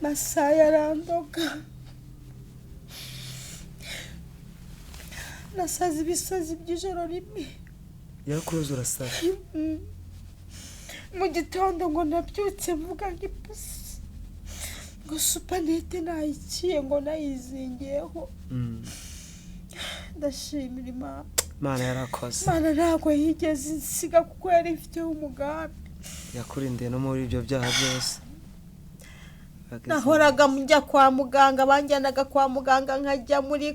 masaya arandoga nasaze ibisazi by'ijoro rimwe yarakuroza urasara mu gitondo ngo nabyutse mvuga nk'ipusi ngo supanete nayikiye ngo nayizingiyeho ndashimira Imana yarakoze. Imana ntabwo yigeze insiga kuko yari ifiteho umugambi yakurindiye no muri ibyo byaha byose. Nahoraga njya kwa muganga, banjyanaga kwa muganga nkajya muri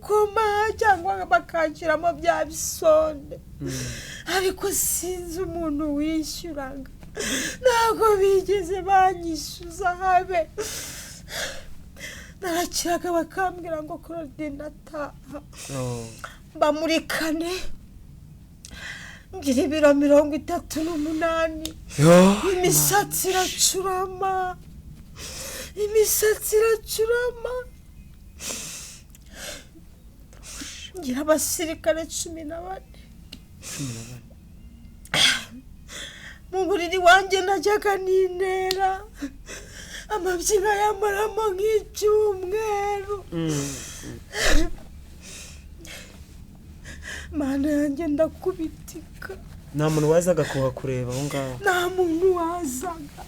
koma cyangwa bakanshyiramo bya bisonde ariko sinzi umuntu wishyuraga, ntabwo bigeze banyishyuza habe. Narakiraga bakambwira ngo korodinata mba muri kane ngira ibiro 38, imisatsi iracurama ngira abasirikare 14. Mu buriri wanjye najyaga n'intera amabyiga yamaramo nk'icyumweru. Mana yanjye ndakubitika. Nta muntu wazaga kuhakureba aho ngaho? Nta muntu wazaga,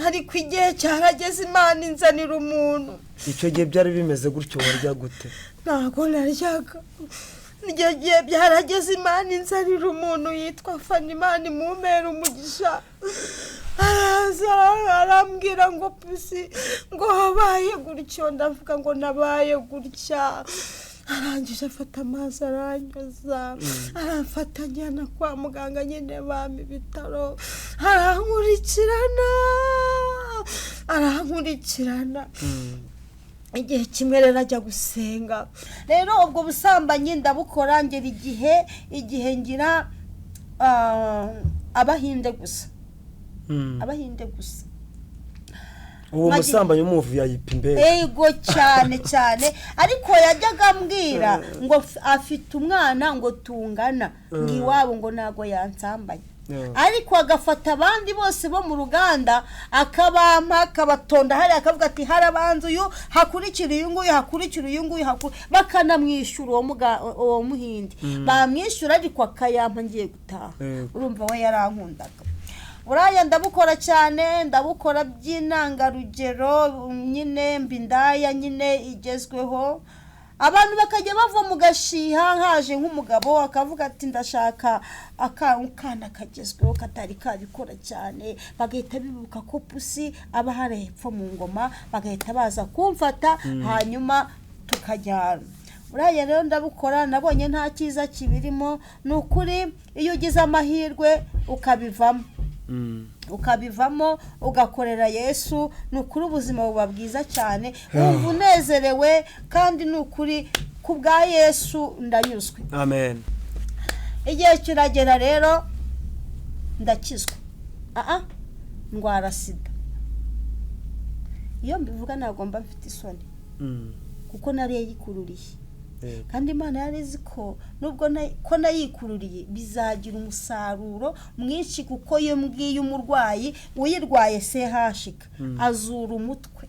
ariko igihe cyarageze Imana inzanira umuntu. Icyo gihe byari bimeze gutyo, warya gute? Ntabwo naryaga. Igihe gihe byarageze Imana inzanira umuntu yitwa Fanimani Mumpera Mugisha. Araza arambwira ngo Pusi ngo habaye gutyo, ndavuga ngo nabaye gutya. Arangije afata amazi aranyoza, aramfata njyana kwa muganga nyine bampa ibitaro, arankurikirana. Igihe kimwe rero ajya gusenga. Rero ubwo busambanyi ndabukora ngera igihe ngira abahinde gusa. Uwo musambanyi umuvu yayipa Mbega? Ego cyane ariko yajyaga ambwira ngo afite umwana ngo tungana ngiwabo ngo nago yansambanye. Ariko agafata abandi bose bo mu ruganda akabatonda hari akavuga ati harabanze uyu hakurikira uyu nguyu bakanamwishyura uwo muhindi. Bamwishyura ariko akayampa ngiye gutaha. Urumva we yarankundaga. Buraya ndabukora cyane, ndabukora by'intangarugero nyine Indaya nyine igezweho. Abantu bakajya bava mu gashiha haje nk'umugabo akavuga ati ndashaka akana kagezweho katari kabikora cyane, bagahita bibuka ko Pusi aba hari hepfo mu ngoma, bagahita baza kumfata hanyuma tukajyana. Buraya rero ndabukora, nabonye nta cyiza kibirimo. Nukuri iyo ugize amahirwe ukabivamo ugakorera Yesu, nukuri ubuzima buba bwiza cyane, wumva unezerewe kandi nukuri kubwa Yesu ndanyuzwe. Amen. Igihe kiragera rero ndakizwa. Ndwara sida. Iyo mbivuga ntabwo mba mfite isoni kuko nari yikururiye. Kandi Imana yarizi ko nubwo ko nayikururiye bizagira umusaruro mwinshi, kuko iyo mbwiye umurwayi uyirwaye hashika azura umutwe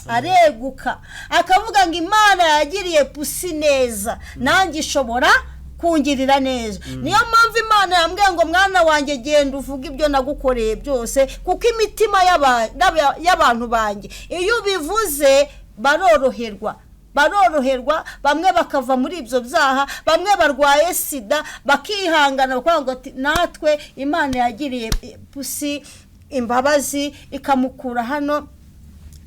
areguka akavuga ngo Imana yagiriye Pusi neza, nanjye ishobora kungirira neza. Niyo mpamvu Imana yambwiye ngo mwana wanjye genda uvuga ibyo nagukoreye byose, kuko imitima y'abantu banjye iyo bivuze baroroherwa, bamwe bakava muri ibyo byaha, bamwe barwaye sida bakihangana bakavuga ati natwe Imana yagiriye Pusi imbabazi ikamukura hano,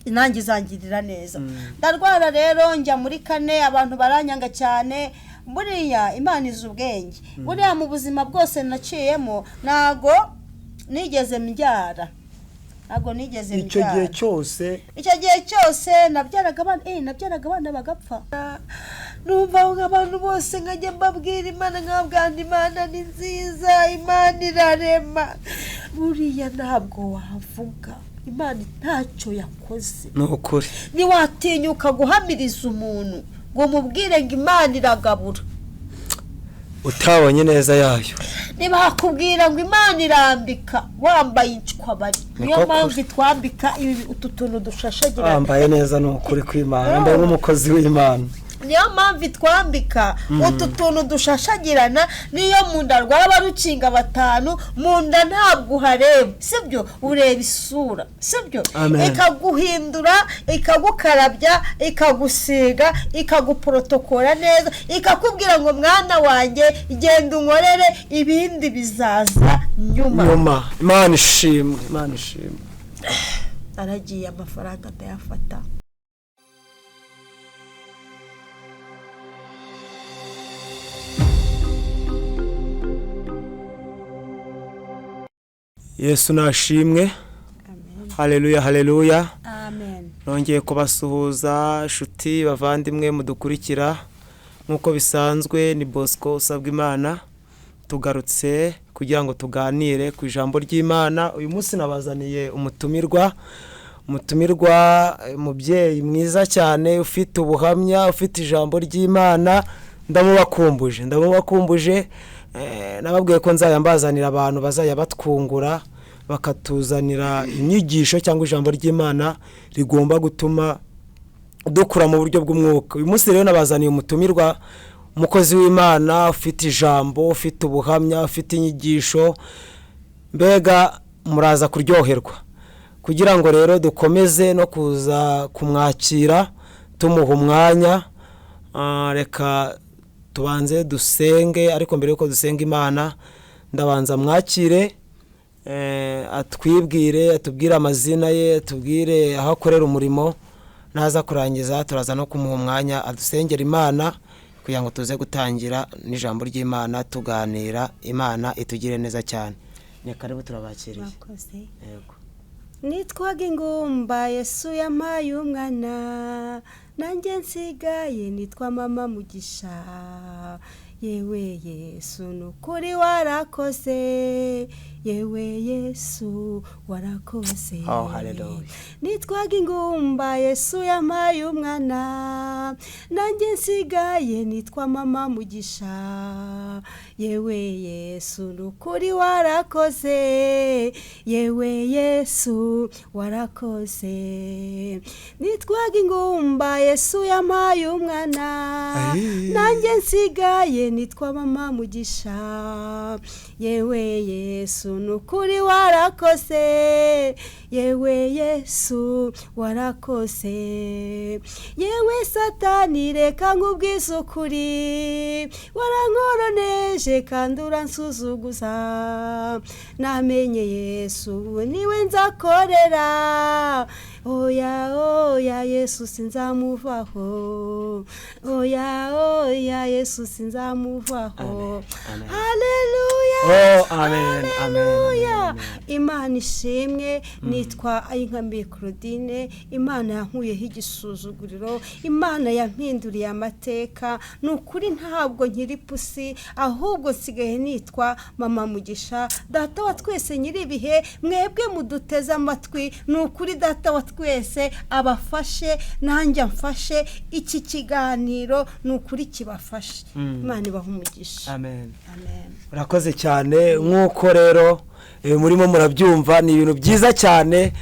nanjye izangirira neza. Ndarwara rero njya muri kane, abantu baranyanga cyane. Buriya Imana izi ubwenge. Buriya mu buzima bwose naciyemo nago nigeze mbyara. Icyo gihe cyose nabyaraga abana bagapfa. Numva abantu bose nkajya mbabwira Imana, nkabwira Imana ni nziza, Imana irarema. Buriya ntabwo wavuga Imana ntacyo yakoze. Nukuri Niwatinyuka guhamiriza umuntu ngo mubwire ngo Imana iragabura. utabonye neza yayo. Ntibakubwira ngo Imana irambika wambaye incwabari. Niyo mpamvu twambika ibi utu tuntu dushashagirana. Wambaye neza n'ukuri kw'Imana, wambaye nk'umukozi w'Imana. Niyo mpamvu twambika utu tuntu dushashagirana. Niyo munda rwaba barucinga batanu, munda ntabwo uhareba, sibyo? Ureba isura, sibyo? Ikaguhindura, ikagukarabya, ikagusiga, ikaguprotokora neza, ikakubwira ngo mwana wanjye genda unkorere, ibindi bizaza nyuma. Imana ishimwe, Imana ishimwe. Aragiye amafaranga ndayafata. Yesu nashimwe. Haleluya, haleluya. Amen. Nongeye kubasuhuza shuti bavandimwe mudukurikira nkuko bisanzwe. Ni Bosco usabwa Imana, tugarutse kugira ngo tuganire ku ijambo ry'Imana. Uyu munsi nabazaniye umutumirwa mubyeyi mwiza cyane, ufite ubuhamya, ufite ijambo ry'Imana. Ndamubakumbuje nababwiye ko nzayambazanira abantu bazajya batwungura, bakatuzanira inyigisho cyangwa ijambo ry'Imana rigomba gutuma dukura mu buryo bw'umwuka. Uyu munsi rero nabazaniye umutumirwa, umukozi w'Imana, ufite ijambo, ufite ubuhamya, ufite inyigisho. Mbega muraza kuryoherwa. Kugira ngo rero dukomeze no kuza kumwakira tumuha umwanya, reka tubanze dusenge. Ariko mbere yuko dusenga Imana, ndabanza mwakire, atwibwire, atubwire amazina ye, atubwire aho akorera umurimo. Naza kurangiza turaza no kumuha umwanya adusengera Imana kugira ngo tuze gutangira n'ijambo ry'Imana tuganira. Imana itugire neza cyane. Ni karibu turabakiriye. Yego. Nitwaga ingumba Yesu yampaye umwana, nanjye nsigaye nitwa mama Mugisha. Yewe Yesu nukuri warakoze, yewe Yesu warakoze. Oh, hallelujah. Nitwaga ingumba Yesu yampaye umwana, nanjye nsigaye nitwa mama Mugisha. Yewe Yesu nukuri warakoze, yewe Yesu warakoze. Nitwaga ingumba Yesu yampaye umwana, nanjye nsigaye nitwa mama Mugisha. Yewe Yesu nukuri warakoze, yewe Yesu warakoze. Yewe Satani reka nkubwize ukuri, warankoroneje kandi uransuzuguza. Namenye Yesu niwe nzakorera, oya oya Yesu sinzamuvaho, oya Yesu sinzamuvaho. Haleluya. Oh, amen, amen. Imana ishimwe. Nitwa Ayinkambiye Claudine. Imana yankuyeho igisuzuguriro, Imana yampinduriye amateka. Nukuri ntabwo nkiri Pusi, ahubwo nsigaye nitwa mama Mugisha. Data wa twese nyiri ibihe, mwebwe muduteze amatwi, nukuri data wa twese abafashe, nanjye mfashe iki kiganiro, nukuri kibafashe. Imana ibahe umugisha. Amen. Amen. Urakoze cyane. Nkuko rero murimo murabyumva, ni ibintu byiza cyane.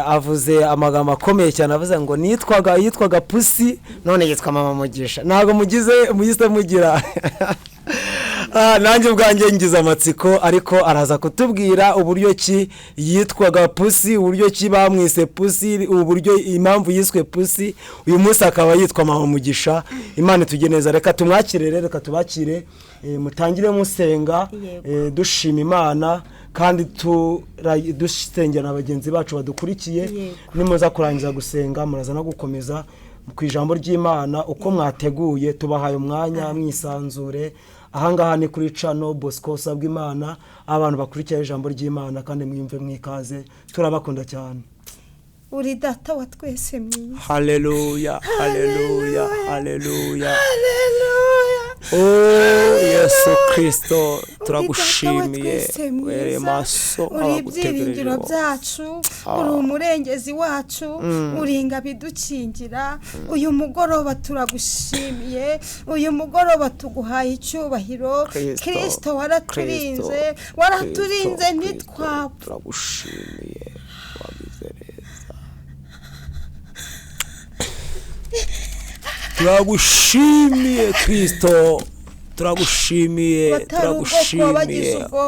Avuze amagambo akomeye cyane, avuze ngo yitwaga Pusi, none yitwa mama Mugisha. Ntabwo mugise mugira nanjye ubwanjye ngize amatsiko, ariko araza kutubwira uburyo ki yitwaga Pusi, uburyo ki bamwise Pusi, uburyo impamvu yiswe Pusi. Uyu munsi akaba yitwa mama Mugisha. Imana itugeneza. Reka tumwakire rero, reka tubakire, mutangire musenga, dushima Imana kandi dusengera abagenzi bacu badukurikiye. Nimuza kurangiza gusenga, muraza no gukomeza ku ijambo ry'Imana uko mwateguye. Tubahaye umwanya mwisanzure. Ahangaha ni kuri channel Bosco usabwa Imana, abantu bakurikira ijambo ry'Imana kandi mwimve mwikaze. Turabakunda cyane. Uri data wa twese mwiza. Haleluya, haleluya, haleluya. Haleluya. Yesu Kristo turagushimiye were maso uri ibyiringiro byacu uri umurengezi wacu uri ingabidukingira uyu mugoroba turagushimiye uyu mugoroba tuguhaye icyubahiro Kristo waraturinze ntitwapfa turagushimiye wagize neza turagushimiye Kristo turagushimiye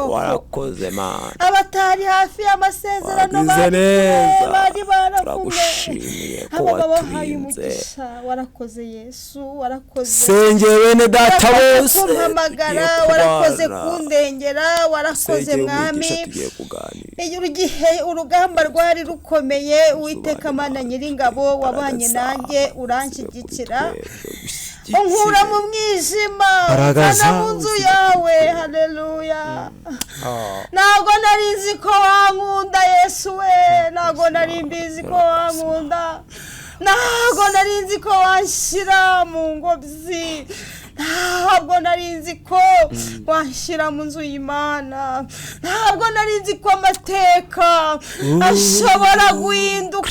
warakoze mana abatari hafi y'amasezerano bari turagushimiye ko waturinze warakoze Yesu warakoze sengeye bene data bose kumpamagara warakoze kundengera warakoze mwami iyo gihe urugamba rwari rukomeye Uwiteka Mana Nyiringabo wabanye nanjye uranshyigikira unkura mu mwijima ukana mu nzu yawe haleluya ntabwo nari nzi ko wankunda Yesu we ntabwo nari mbizi ko wankunda ntabwo nari nzi ko wanshyira mu ngobyi ntabwo nari nzi ko wanshyira mu nzu y'Imana ntabwo nari nzi ko amateka ashobora guhinduka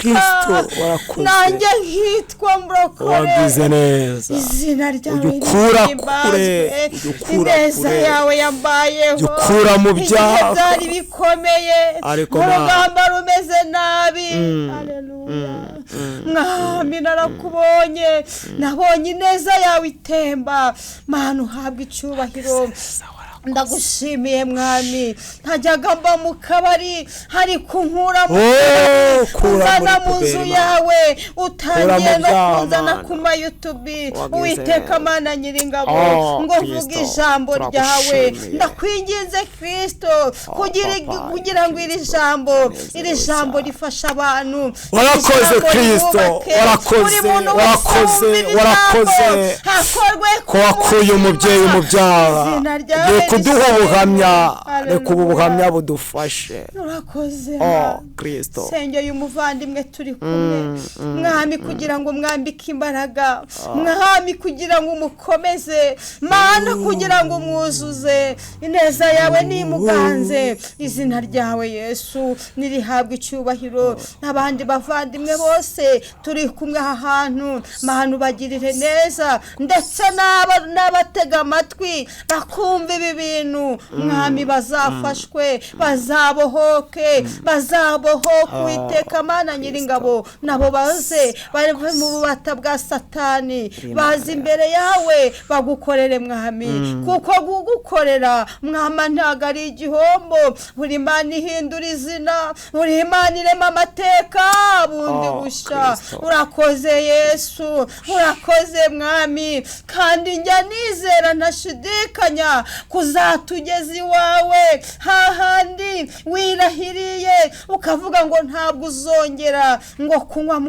nanjye nkitwa murokore wagize neza izina ryawe ukura kure ineza yawe yambayeho ukura mu byaha byari bikomeye urugamba rumeze nabi haleluya mwami narakubonye nabonye ineza yawe itemba Mana uhabwa icyubahiro ndagushimiye mwami ntajyaga mba mu kabari hari kunkura mu kuzana mu nzu yawe utangiye no kunzana ku ma YouTube Uwiteka Mana Nyiringabo ngo mvuge ijambo ryawe ndakwinginze Kristo kugira ngo iri jambo rifasha abantu warakoze Kristo warakoze ko wakuye umubyeyi mu byaha kuduha ubuhamya reka ubuhamya budufashe urakoze Kristo sengeye umuvandimwe turi kumwe mwami kugira ngo mwambike imbaraga mwami kugira ngo umukomeze Mana kugira ngo umwuzuze ineza yawe nimuganze izina ryawe Yesu nirihabwa icyubahiro n'abandi bavandimwe bose turi kumwe aha hantu Mana ubagirire neza ndetse n'abatega amatwi bakumva ibi bintu mwami bazafashwe bazabohoke Uwiteka Mana Nyiringabo nabo baze bari mu bubata bwa Satani bazi imbere yawe bagukorere mwami kuko gugukorera mwama ntago ari igihombo buri Mana ihindura izina buri Mana irema amateka bundi busha urakoze Yesu urakoze mwami kandi njya nizera ntashidikanya kuzatugeza iwawe hahandi wirahiriye ukavuga ngo ntabwo uzongera ngo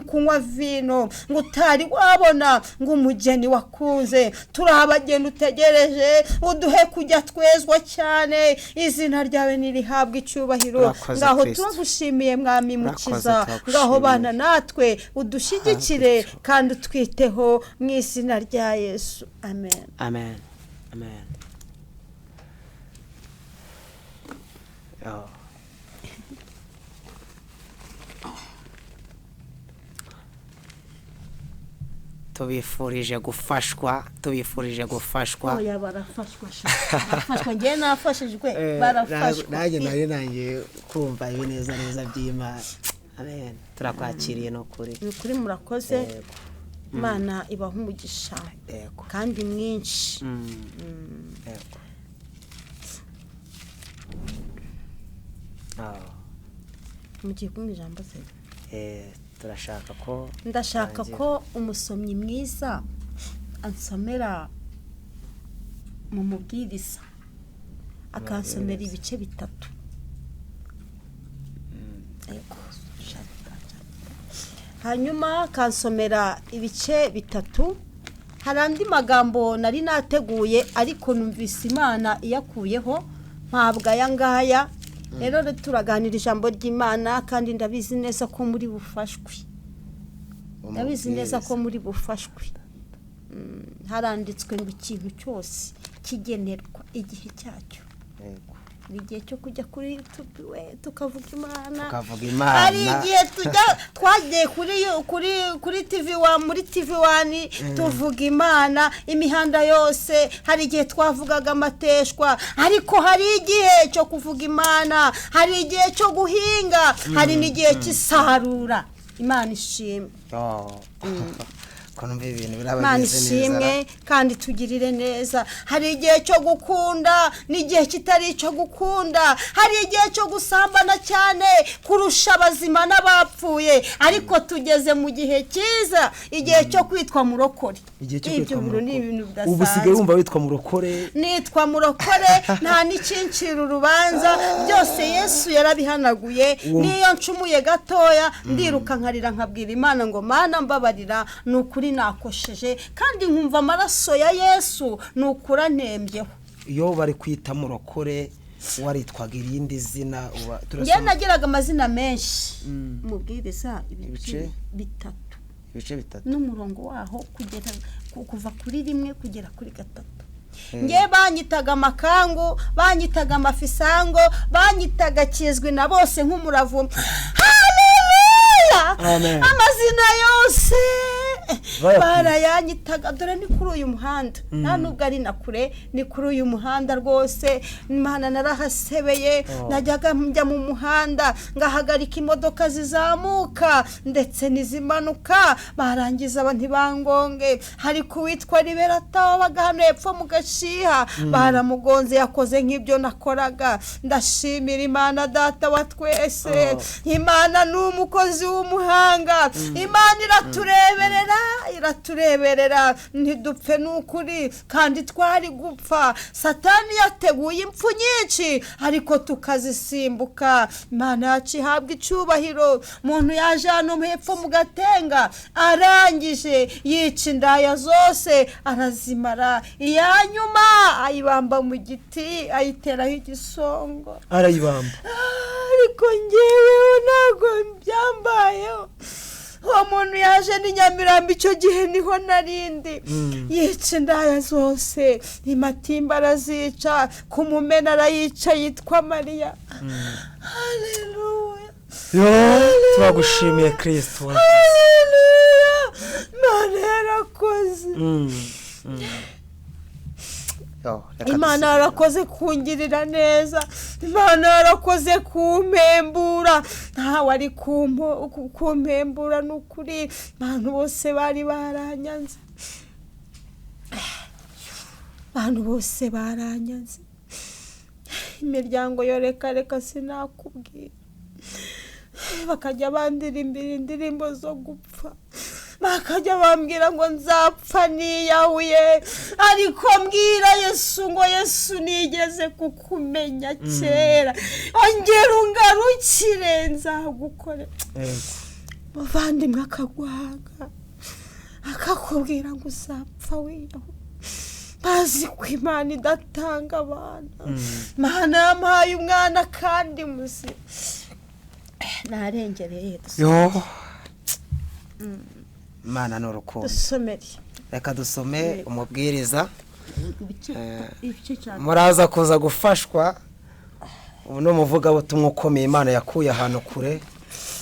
kunywa vino ngo utari wabona ngo umugeni wakunze turabagenda utegereje uduhe kujya twezwa cyane izina ryawe nirihabwa icyubahiro ngaho turagushimiye mwami mukiza ngaho bana natwe udushyigikire kandi utwiteho mu izina rya Yesu amen amen amen tubifurije gufashwa oya barafashwa ngiye nafashijwe barafashwa nanjye nanjye kumva ibineza by'Imana amen turakwakiriye no kuri murakoze Imana ibaha umugisha kandi mwinshi mugiye kumwe ijambo se ndashaka ko umusomyi mwiza ansomera mu mubwiriza akansomera ibice bitatu hanyuma akansomera ibice bitatu hari andi magambo nari nateguye ariko numvise Imana iyakuyeho mpabwa aya ngaya rero turaganira ijambo ry'Imana kandi ndabizi neza ko muri bufashwe haranditswe ngo ikintu cyose kigenerwa igihe cyacyo. Igihe cyo kujya kuri YouTube tukavuga Imana, hari igihe twagiye kuri TV1 muri TV1 tuvuga Imana imihanda yose, hari igihe twavugaga amateshwa, ariko hari igihe cyo kuvuga Imana, hari igihe cyo guhinga, hari n'igihe cy'isarura. Imana ishimwe. Imana ishimwe kandi tugirire neza. Hari igihe cyo gukunda n'igihe kitari cyo gukunda, hari igihe cyo gusambana cyane kurusha abazima n'abapfuye, ariko tugeze mu gihe cyiza, igihe cyo kwitwa murokore. Ibyo ni ibintu bidasanzwe. Ubu usigaye wumva witwa murokore? Nitwa murokore, nta n'ikincira urubanza, byose Yesu yarabihanaguye. Niyo ncumuye gatoya ndiruka nkarira nkabwira Imana ngo Mana mbabarira, nukuri nakosheje, kandi nkumva amaraso ya Yesu nukura ntembyeho. Iyo bari kwita murokore waritwaga irindi zina? Ngiye nagiraga amazina menshi, mubwiriza ibice bitatu n'umurongo waho kugera kuva kuri 1 kugera kuri 3. Ngiye banyitaga amakangu, banyitaga amafisango, banyitaga kizwi na bose nk'umuravumba. Haleluya! Amazina yose barayanyitaga. Dore ni kuri uyu muhanda, nta nubwo ari na kure, ni kuri uyu muhanda rwose. Imana narahasebeye, najyaga njya mu muhanda ngahagarika imodoka zizamuka ndetse nizimanuka, barangiza abantu bangonge. Hari kuwitwa Liberata wabaga hano hepfo mu Gashiha, baramugonze yakoze nk'ibyo nakoraga. Ndashimira Imana Data wa twese. Imana ni umukozi w'umuhanga. Imana iratureberera ntidupfe n'ukuri, kandi twari gupfa. Satani yateguye impfu nyinshi ariko tukazisimbuka. Imana yacu ihabwa icyubahiro. Umuntu yaje hano hepfo mu Gatenga arangije yica indaya zose arazimara, iyanyuma ayibamba mu giti ayiteraho igisongo arayibamba. Ariko ngewe ntago byambayeho. Uwo muntu yaje ni Nyamirambo, icyo gihe niho narindi. Yica indaya zose, imatimba arazica, kumumena arayica, yitwa Mariya. Haleluya! Twagushimiye Kristo. Haleluya! Imana yarakoze. Imana yarakoze kungirira neza. Imana yarakoze kumpembura. Ntawe ari kumpembura n'ukuri. Abantu bose bari baranyanze. Abantu bose baranyanze. Imiryango yo reka sinakubwira. Bakajya bandirimbira indirimbo zo gupfa. Bakajya bambwira ngo nzapfa niyahuye, ariko mbwira Yesu ngo Yesu nigeze kukumenya kera, ongera ungarukire nzagukore. Muvandimwe akaguhanga akakubwira ngo uzapfa wiyahuye. Bazi ko Imana idatanga abana. Imana yampaye umwana kandi muzima. Narengereye. Imana ni urukundo. Dusomere. Reka dusome umubwiriza. Muraza kuza gufashwa. Uno muvugabutumwa ukomeye Imana yakuye ahantu kure,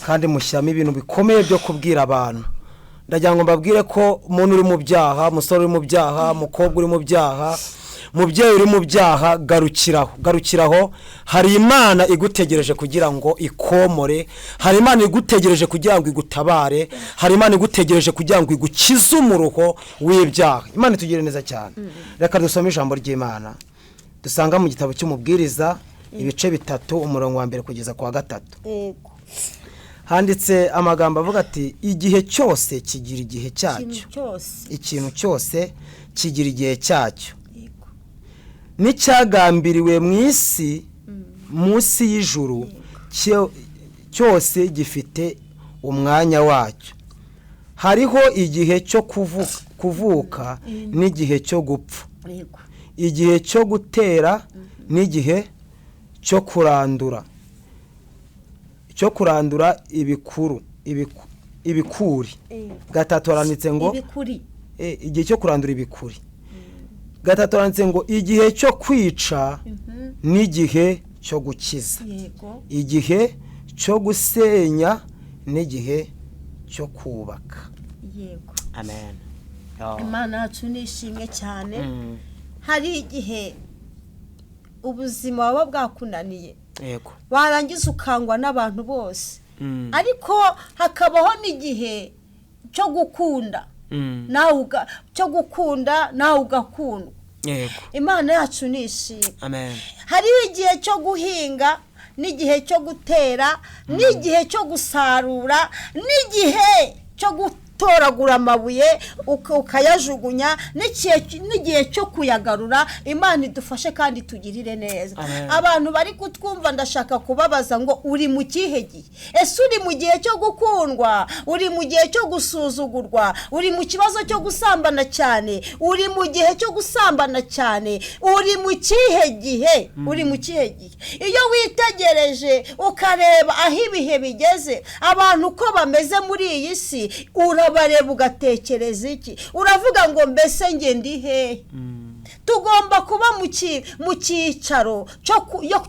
kandi mushyamo ibintu bikomeye byo kubwira abantu. Ndagira ngo mbabwire ko umuntu uri mu byaha, umusore uri mu byaha, umukobwa uri mu byaha, mubyeyi uri mu byaha, garukiraho. Hari Imana igutegereje kugira ngo ikomore, hari Imana igutegereje kugira ngo igutabare, hari Imana igutegereje kugira ngo igukize umuruho w'ibyaha. Imana itugire neza cyane. Reka dusome ijambo ry'Imana dusanga mu gitabo cy'umubwiriza ibice 3 umurongo wa 1 kugeza kwa 3. Yego. Handitse amagambo avuga ati igihe cyose kigira igihe cyacyo. Ikintu cyose kigira igihe cyacyo. N'icyagambiriwe mu isi munsi y'ijuru cyose gifite umwanya wacyo. Hariho igihe cyo kuvuka n'igihe cyo gupfa, igihe cyo gutera n'igihe cyo kurandura ibikuri. 3 aranditse ngo igihe cyo kurandura ibikuri. Gatatu handitse ngo igihe cyo kwica n'igihe cyo gukiza, igihe cyo gusenya n'igihe cyo kubaka. Yego, amen. Imana yacu nishimwe cyane. Hari igihe ubuzima waba bwakunaniye, yego, warangiza ukangwa n'abantu bose, ariko hakabaho n'igihe cyo gukunda, cyo gukunda nawe ugakundwa. Yego, Imana yacu nishimwe. Amen. Hariho igihe cyo guhinga n'igihe cyo gutera, n'igihe cyo gusarura, n'igihe cyo gutoragura amabuye ukayajugunya, n'igihe cyo kuyagarura. Imana idufashe kandi tugirire neza. Abantu bari kutwumva ndashaka kubabaza ngo uri mu kihe gihe? Ese uri mu gihe cyo gukundwa? Uri mu gihe cyo gusuzugurwa? Uri mu kibazo cyo gusambana cyane? Uri mu gihe cyo gusambana cyane? Uri mu kihe gihe? Uri mu kihe gihe? Iyo witegereje ukareba aho ibihe bigeze, abantu uko bameze muri iyi si, urabareba ugatekereza iki? Uravuga ngo mbese nge ndi hehe? Tugomba kuba mu cyicaro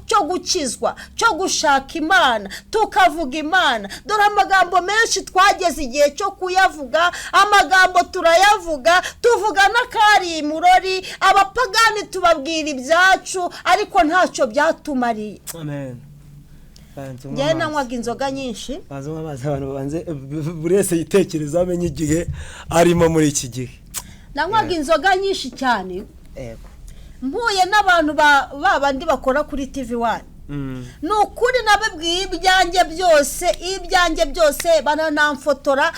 cyo gukizwa, cyo gushaka Imana, tukavuga Imana. Dore amagambo menshi twageze igihe cyo kuyavuga, amagambo turayavuga, tuvuga n'akari imurori, abapagani tubabwira ibyacu, ariko ntacyo byatumariye. Amen. Njye nanywaga inzoga nyinshi. Abantu banze buri wese yitekereza amenye igihe arimo muri iki gihe. Nanywaga inzoga nyinshi cyane. Yego. Mpuye n'abantu babandi bakora kuri TV1. Nukuri nabibwiye ibyanjye byose bananamfotora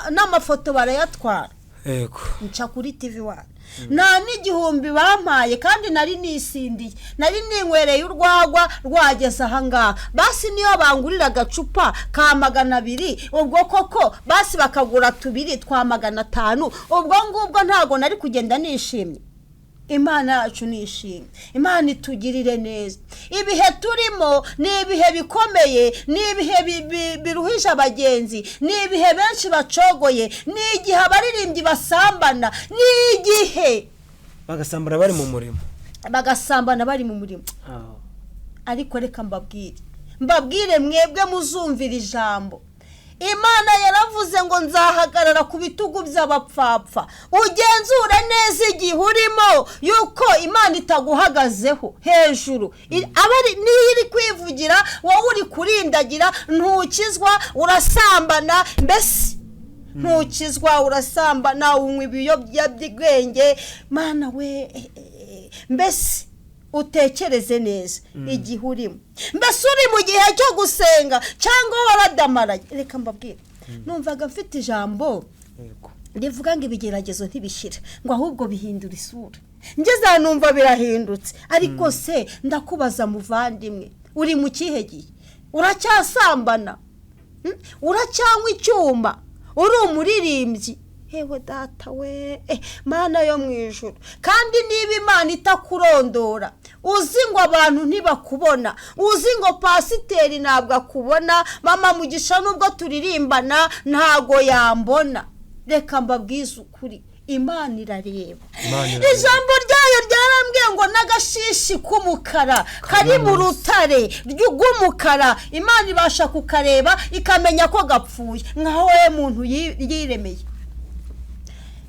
n'amafoto barayatwara. Yego. Nca kuri TV1. Nta n'igihumbi bampaye kandi nari nisindiye, nari ninywereye urwagwa rwageze ahangaha. Basi niyo bangurira agacupa ka 200, ubwo koko basi bakagura 2 twa 500, ubwo ngubwo ntago nari kugenda nishimye. Imana yacu nishimye. Imana itugirire neza. Ibihe turimo ni ibihe bikomeye, ni ibihe biruhije abagenzi, ni ibihe benshi bacogoye, ni igihe abaririmbyi basambana, ni igihe bagasambana bari mu murimo. Ariko reka mbabwire mwebwe muzumvira ijambo. Imana yaravuze ngo nzahagarara ku bitugu by'abapfapfa. Ugenzure neza igihe urimo yuko Imana itaguhagazeho hejuru. Abari niyo iri kwivugira, wowe uri kurindagira, ntukizwa, urasambana, mbese ntukizwa, urasambana, unywa ibiyobyabwenge. Mana we, mbese utekereze neza igihe urimo. Mbese uri mu gihe cyo gusenga cyangwa waradamaraye? Reka mbabwire, numvaga mfite ijambo rivuga ngo ibigeragezo ntibishira, ngo ahubwo bihindura isura. Ngeze numva birahindutse. Ariko se ndakubaza muvandimwe, uri mu kihe gihe? Uracyasambana? Uracyanywa icyuma? Uri umuririmbyi? Hewe data we, Mana yo mu ijuru. Kandi niba Imana itakurondora, uzi ngo abantu ntibakubona, uzi ngo pasiteri ntabwo akubona, mama Mugisha nubwo turirimbana ntago yambona. Reka mbabwize ukuri, Imana irareba. Ijambo ryayo ryarambwiye ngo n'agashishi k'umukara kari mu rutare rw'umukara, Imana ibasha kukareba ikamenya ko gapfuye. Nkaho we muntu yiremeye.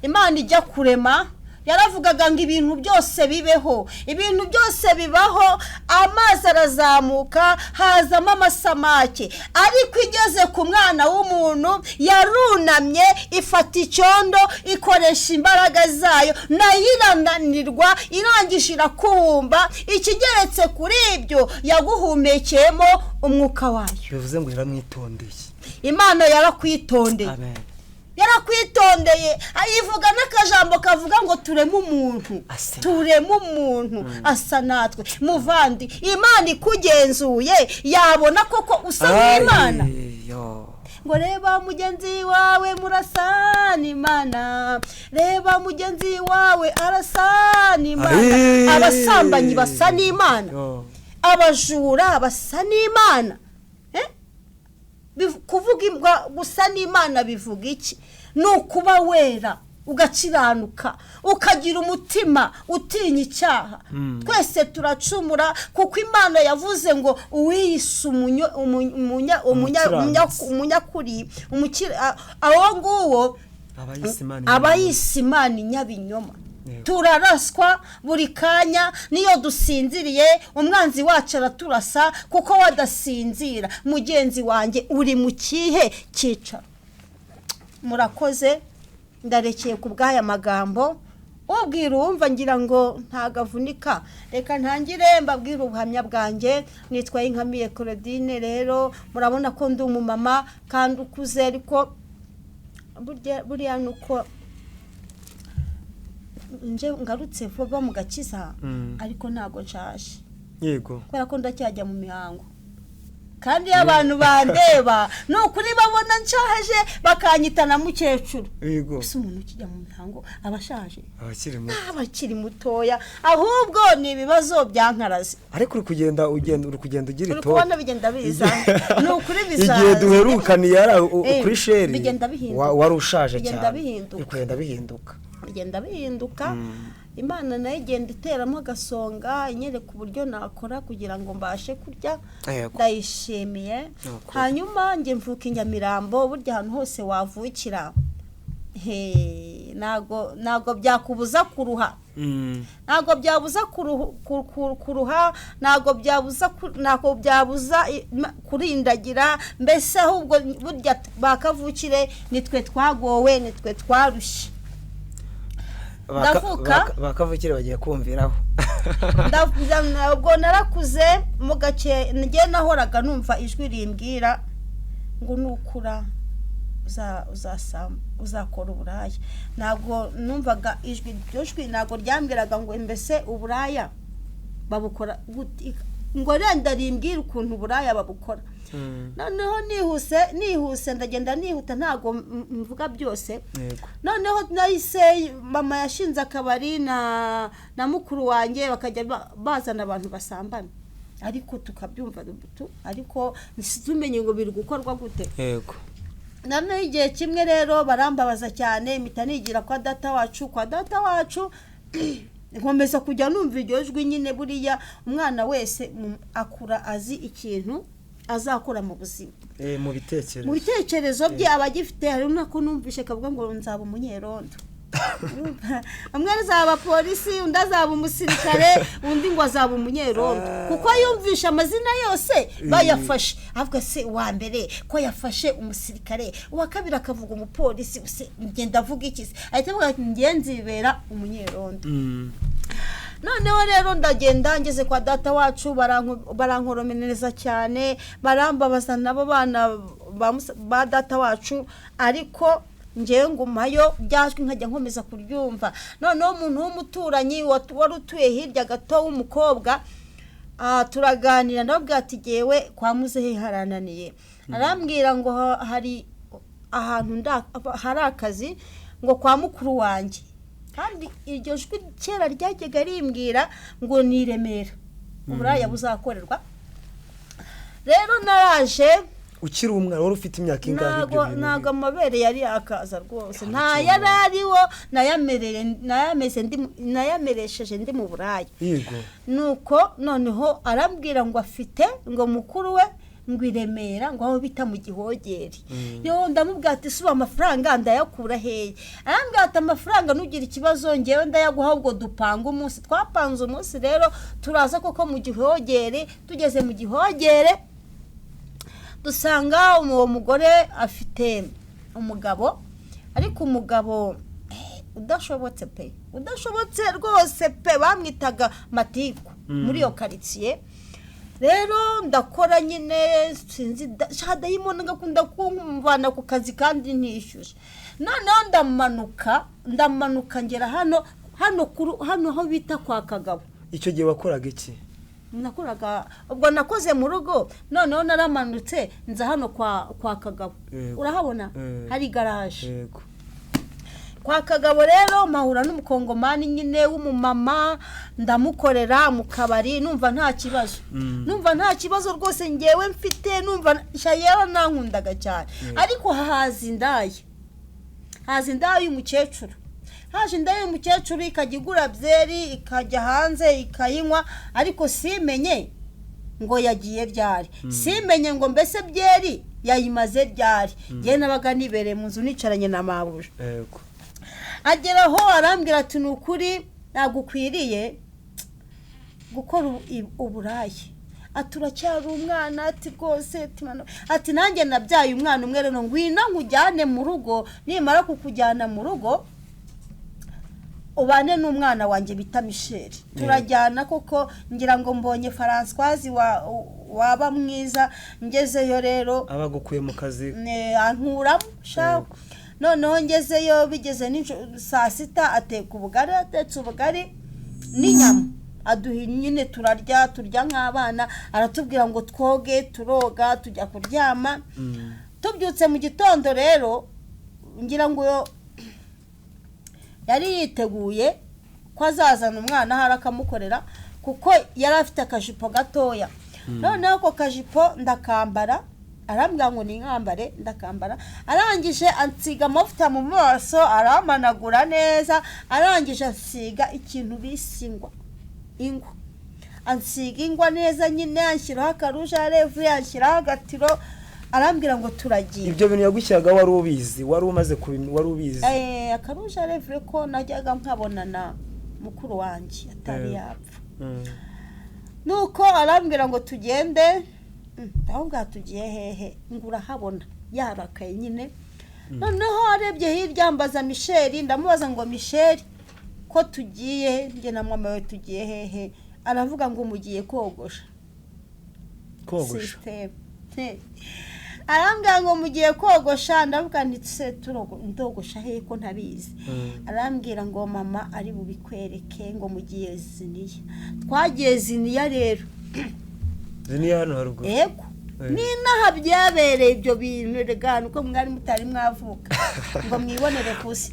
Imana ijya kurema yaravugaga ngo ibintu byose bibeho, ibintu byose bibaho, amazi arazamuka, hazamo amasamake. Ariko igeze ku mwana w'umuntu yarunamye, ifata icyondo, ikoresha imbaraga zayo, nayo irananirwa, irangije irakubumba. Ikigeretse kuri ibyo yaguhumekeyemo umwuka wayo. Bivuze ngo yaramwitondeye. Imana yarakwitondeye. Amen. Yarakwitondeye. Ayivuga n'akajambo kavuga ngo tureme umuntu asa natwe. Muvandi, Imana ikugenzuye yabona koko usa n'Imana. Ngo reba mugenzi wawe murasa n'Imana, reba mugenzi wawe arasa n'Imana. Abasambanyi basa n'Imana, abajura basa n'Imana. Kuvuga gusa n'Imana bivuga iki? Nukuba wera. ugakiranuka ukagira umutima utinya icyaha. Twese turacumura kuko Imana yavuze ngo uwiyise umunyakuri aho nguwo abayise Imana inyabinyoma. Turaraswa buri kanya niyo dusinziriye umwanzi wacu araturasa kuko wadasinzira. Mugenzi wanjye uri mu kihe cicaro? Murakoze, ndarekeye ku bw'aya magambo. Ubwira uwumva ngira ngo ntagavunika. Reka ntangire mbabwira ubuhamya bwanjye. Nitwa Inkamiye Claudine. Rero murabona ko ndi umumama kandi ukuze, ariko buriya nuko nje ngarutse vuba mu gakiza, ariko ntago nshaje. Yego. Kubera ko ndacyajya mu mihango. Kandi abantu bandeba nukuri babona nshaje bakanyitana mukecuru. Yego. Ese umuntu ukijya mu mihango abashaje? Abakiri mutoya. Ahubwo ni ibibazo byankaraze. Ariko uri kugenda ugira ito. Kubona bigenda biza. Nukuri biza. Igihe duherukaniye kuri sheri. Wari ushaje cyane. Bigenda bihinduka. Imana nayo igenda iteramo agasonga inyereka uburyo nakora kugira ngo mbashe kurya. Ndayishimiye. Hanyuma nge mvuka Nyamirambo. Burya ahantu hose wavukira nago byakubuza kuruha. Nago byabuza kuruha, nago byabuza kurindagira. Mbese ahubwo burya bakavukire nitwe twagowe, nitwe twarushye. Bakavukire bagiye kumviraho. Ubwo narakuze mu gace ngiye nahoraga numva ijwi rimbwira ngo nukura uzakora uburaya. Ntabwo numvaga ijwi ntabwo ryambwiraga ngo mbese uburaya babukora ngo renda rimbwira ukuntu uburaya babukora. Noneho nihuse ndagenda nihuta ntago mvuga byose. Noneho nahise mama yashinze akabari na mukuru wanjye bakajya bazana abantu basambana, ariko tukabyumva ariko ntitumenye ngo biri gukorwa gute. Yego. Noneho igihe kimwe rero barambabaza cyane mpita nigira kwa data wacu nkomeza kujya numva iryo jwi nyine. Buriya umwana wese akura azi ikintu azakora mu buzima. Mu bitekerezo bye abagifite. Hari nako numvishe kavuga ngo nzaba umunyerondo. Umwe azaba polisi, undi azaba umusirikare, undi ngo azaba umunyerondo. Kuko yumvisha amazina yose bayafashe. Avuga se wa mbere ko yafashe umusirikare, uwa kabiri akavuga umupolisi, use ngenda avuga iki se? Ahita avuga ati ngenzibera umunyerondo. Noneho rero ndagenda ngeze kwa data wacu barankoromeneza cyane, barambabaza nabo bana ba data wacu, ariko ngewe ngumayo byajwe nkajya nkomeza kuryumva. Noneho umuntu w'umuturanyi wari utuye hirya gato w'umukobwa turaganira, ndabwira ati gewe kwa muzehe harananiye. Arambwira ngo hari ahantu hari akazi ngo kwa mukuru wanjye. Kandi iryo jwi kera ryajyaga rimbwira ngo ni Remera uburaya buzakorerwa. Rero naraje. Ukiri umwana wari ufite imyaka ingahe? Ntago amabere yari akaza rwose. Nta yari ariwo nayameresheje ndi mu buraya. Yego. Nuko noneho arambwira ngo afite ngo mukuru we ngo Remera ngo aho bita mu Gihogeri. Yo ndamubwira ati suba amafaranga ndayakura hehe? Arambwira ati amafaranga nugira ikibazo ngewe ndayaguha ahubwo dupanga umunsi. Twapanze umunsi rero turaza koko mu Gihogeri. Tugeze mu Gihogere dusanga uwo mugore afite umugabo, ariko umugabo udashobotse rwose pe, bamwitaga Matiku muri yo quartier. Rero ndakora nyine sinzi shadayimona ngakunda kumvana ku kazi kandi ntishyushye. Noneho ndamanuka ngera hano aho bita kwa Kagabo. Icyo gihe wakoraga iki? Nakoraga ubwo nakoze mu rugo. Noneho naramanutse nza hano kwa Kagabo. Urahabona hari garage. Yego. Kwa Kagabo rero mahura n'umukongomani nyine w'umumama, ndamukorera mu kabari. Numva nta kibazo rwose ngewe mfite. Numva shayera nankundaga cyane. Ariko haza indaya y'umukecuru haje indaya y'umukecuru ikajya igura byeri ikajya hanze ikayinywa ariko simenye ngo yagiye ryari simenye ngo mbese byeri yayimaze ryari ngiye nabaga nibereye mu nzu nicaranye na mabuja yego ageraho arambwira ati nukuri nagukwiriye gukora uburayi aturacyari umwana ati rwose ati nanjye nabyaye umwana umwe rero ngwino nkujyane mu rugo nimara kukujyana mu rugo ubane n'umwana wanjye bita Michel turajyana koko ngira ngo mbonye Françoise waba mwiza ngezeyo rero abagukuye mu kazi ankuramo shako noneho ngezeyo bigeze saa sita ateka ubugari n'inyama aduha nyine turya nk'abana aratubwira ngo twoge turoga tujya kuryama tubyutse mu gitondo rero ngira ngo yari yiteguye ko azazana umwana hari akamukorera kuko yari afite akajipo gatoya noneho ako kajipo ndakambara arambwira ngo ni nkambare ndakambara arangije ansiga amavuta mu maso aramanagura neza arangije ansiga ikintu bisingwa ingwa ansiga ingwa neza nyine anshyiraho akaruje arevu yanshyiraho agatiro arambwira ngo turagiye ibyo bintu yagushyiraga wari ubizi wari umaze wari ubizi akaruje arevu ko najyaga nkabonana mukuru wanjye atari yapfa nuko arambwira ngo tugende ndabona tugiye hehe ngo urahabona yarakaye nyine noneho arebye hirya mbaza Michel ndamubaza ngo Michel ko tugiye njye na mama we tugiye hehe aravuga ngo mugiye kogosha arambwira ngo mugiye kogosha ndavuga nti ndogosha hehe ko ntabizi arambwira ngo mama ari bubikwereke ngo mugiye Ziniya twagiye Ziniya rero Ziniya hano haruguru yego n'inaha byabereye ibyo bintu regana uko mwari mutari mwavuka ngo mwibonere Pusi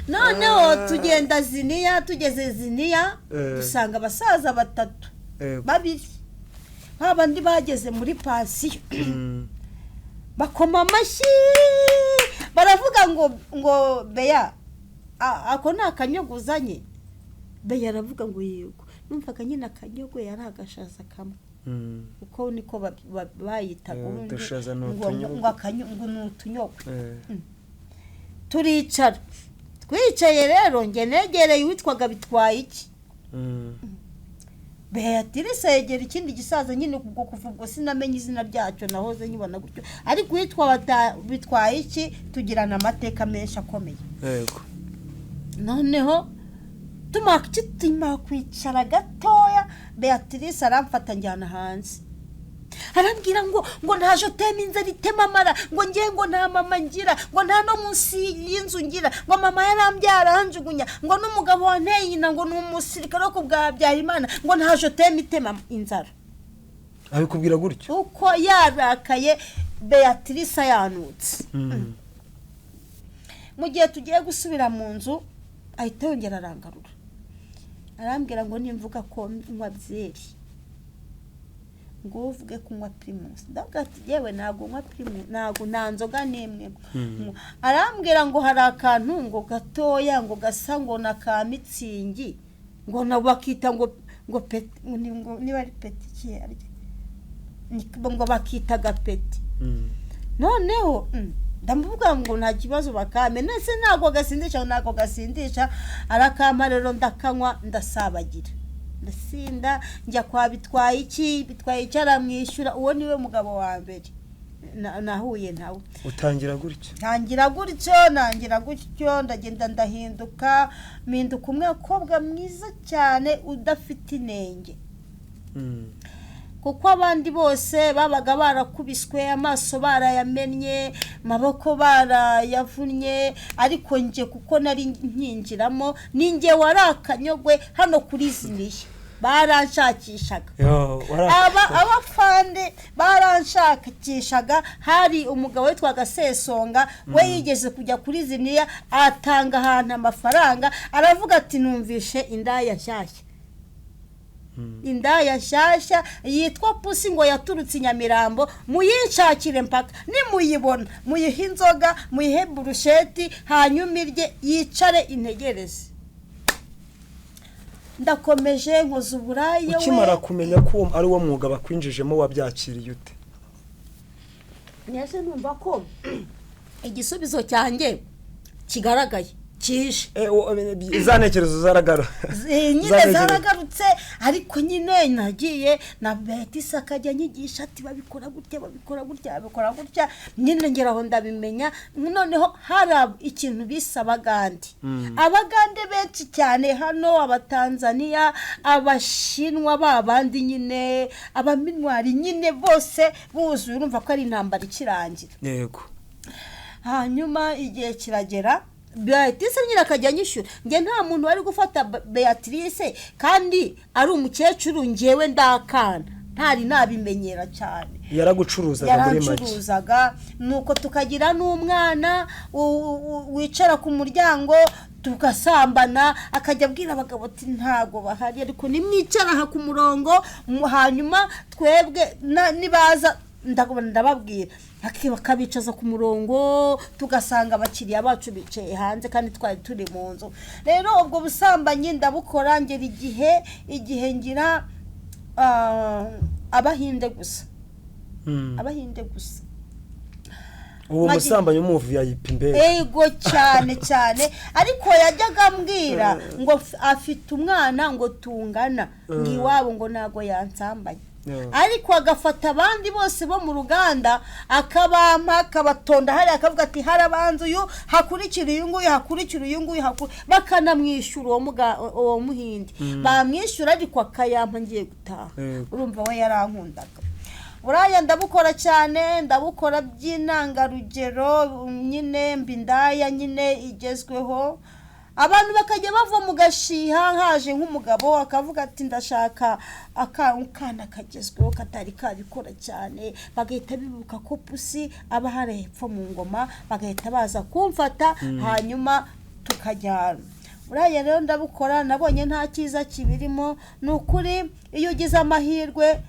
noneho tugenda Ziniya tugeze Ziniya dusanga abasaza batatu babiri babandi bageze muri pansiyo bakoma amashyi baravuga ngo beya ako ni akanyoguzanye beya aravuga ngo yego numvaga nyine akanyogo yari agashaza kamwe uko niko bayitaga ngo ni utunyogo turicara twicaye rero nge negereye witwaga bitwaye iki Beatrice yegera ikindi gisaza nyine kubwo kuvuga sinamenye izina ryacyo nahoze nyibona gutyo ariko witwa bitwaye iki tugirana amateka menshi akomeye yego noneho tumakitima kwicara gatoya Beatrice aramfata njyana hanze arambwira ngo ntaje tema inzara itema amara ngo ngiye ngo nta mama ngira ngo nta no munsi y'inzu ngira ngo mama yarambyara hanjugunya ngo n'umugabo wanteye ina ngo n'umusirikare ko bwabyara Imana ngo ntaje tema itema inzara abikubwira gutyo uko yarakaye Beatrice yanutse mu gihe tugiye gusubira mu nzu ahita yongera arangarura arambwira ngo nimvuga ko nywa byeri ngo uvuge kunywa primus ndagati yewe nago nywa primus nago nanzoga nemwe arambwira ngo hari akantu ngo gatoya ngo gasa ngo nakamitsingi ngo nabakita ngo pet niba ari peti cyari ngo bakita gapeti noneho ndamuvuga ngo nta kibazo bakame nese nago gasindisha arakama rero ndakanywa ndasabagira ndasinda njya kwa bitwaye iki aramwishyura uwo niwe mugabo wa mbere nahuye nawe utangira gutyo ndagenda ndahinduka mpinduka umukobwa mwiza cyane udafite inenge kuko abandi bose babaga barakubiswe amaso barayamennye maboko barayavunnye ariko nje kuko nari nkinjiramo ninjye warakanyogwe hano kuri Ziniya baranshakishaga abafande baranshakishaga hari umugabo witwaga Sesonga we yigeze kujya kuri Ziniya atanga ahantu amafaranga aravuga ati numvishe indaya nshyashya indaya nshyashya yitwa Pusi ngo yaturutse Nyamirambo, muyinshakire mpaka nimuyibona muyihe inzoga muyihe burusheti hanyuma irye yicare integereze. Ndakomeje nkoze uburayi we. Ukimara kumenya ko ari wo mwuga bakwinjijemo wabyakiriye ute? Nyaje numva ko igisubizo cyanjye kigaragaye kije. Zanekerezo zaragara. Nyine zaragarutse, ariko nyine nagiye na Betisa akajya nyigisha ati babikora gutya nyine ngeraho ndabimenya. Noneho hari ikintu bisabagandi, abagande benshi cyane hano, abatanzania, abashinwa, babandi nyine abaminwari nyine bose buzuye, urumva ko ari intambara ikirangira. Yego. Hanyuma igihe kiragera, Beatrice nyine akajya nyishyura. Nge nta muntu wari gufata Beatrice kandi ari umukecuru, ngewe ndakana ntari nabimenyera cyane. Yaragucuruzaga muri make. Yaracuruzaga, nuko tukagira n'umwana wicara ku muryango tugasambana, akajya abwira abagabo ati ntago bahari, ariko nimwicara aha ku murongo, hanyuma twebwe nibaza ndababwira bakabicaza ku murongo, tugasanga abakiriya bacu bicaye hanze kandi twari turi mu nzu. Rero ubwo busambanyi ndabukora ngera igihe ngira abahinde gusa. Uwo musambanyi umuvuye ayipimbe. Ego cyane ariko yajyaga ambwira ngo afite umwana ngo tungana, ngiwabo ngo nago yansambanye. Ariko agafata abandi bose bo mu ruganda akabampa, akabatonda hari, akavuga ati harabanza uyu hakurikira uyu nguyu, bakanamwishyura uwo muhindi. Bamwishyura ariko akayampa ngiye gutaha. Urumva we yarankundaga. Buraya ndabukora cyane, ndabukora by'intangarugero nyine, Indaya nyine igezweho. Abantu bakajya bava mu gashiha, haje nk'umugabo akavuga ati ndashaka akana kagezweho katari kabikora cyane, bagahita bibuka ko Pusi aba hari hepfo mu ngoma, bagahita baza kumfata, hanyuma tukajyana. Buraya rero ndabukora, nabonye nta cyiza kibirimo. Nukuri iyo ugize amahirwe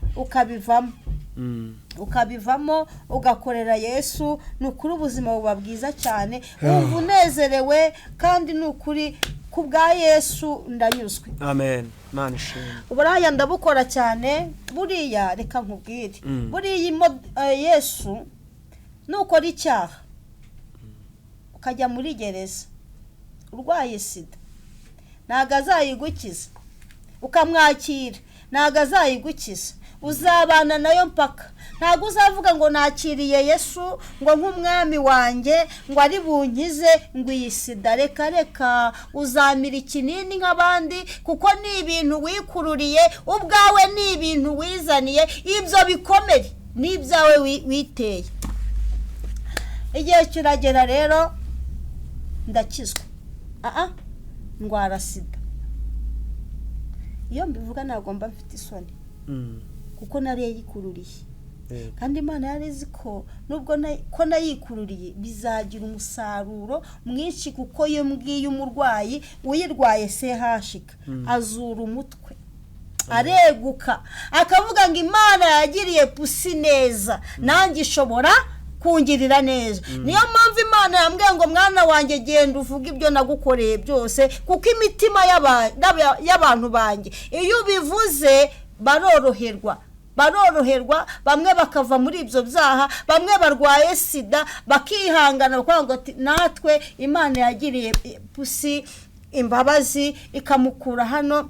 ukabivamo ugakorera Yesu, nukuri ubuzima buba bwiza cyane, wumva unezerewe, kandi nukuri kubwa Yesu ndanyuzwe. Amen. Mana ishimwe. Uburaya ndabukora cyane. Buriya reka nkubwire, buriya Yesu nukora icyaha ukajya muri gereza urwaye sida, ntago azayigukiza. Ukamwakira, ntago azayigukiza. Uzabana nayo mpaka. Ntago uzavuga ngo nakiriye Yesu ngo nk'umwami wanjye ngo ari bunkize ngo iyi sida. Reka uzamira ikinini nk'abandi, kuko ni ibintu wikururiye ubwawe, ni ibintu wizaniye, ibyo bikomere ni ibyawe witeye. Igihe kiragera rero ndakizwa. Ndwara sida. Iyo mbivuga ntabwo mba mfite isoni, kuko nariye yikururiye. Kandi Imana yarezi ko nubwo ko nayikururiye bizagira umusaruro mwinshi, kuko iyo mbwiye umurwayi uyirwaye hashika azura umutwe, areguka, akavuga ngo Imana yagiriye Pusi neza, nanjye ishobora kungirira neza. Niyo mpamvu Imana yambwiye ngo mwana wanjye genda uvuga ibyo nagukoreye byose, kuko imitima y'abantu banjye iyo bivuze baroroherwa, bamwe bakava muri ibyo byaha, bamwe barwaye sida bakihangana, bakavuga ati natwe Imana yagiriye Pusi imbabazi ikamukura hano,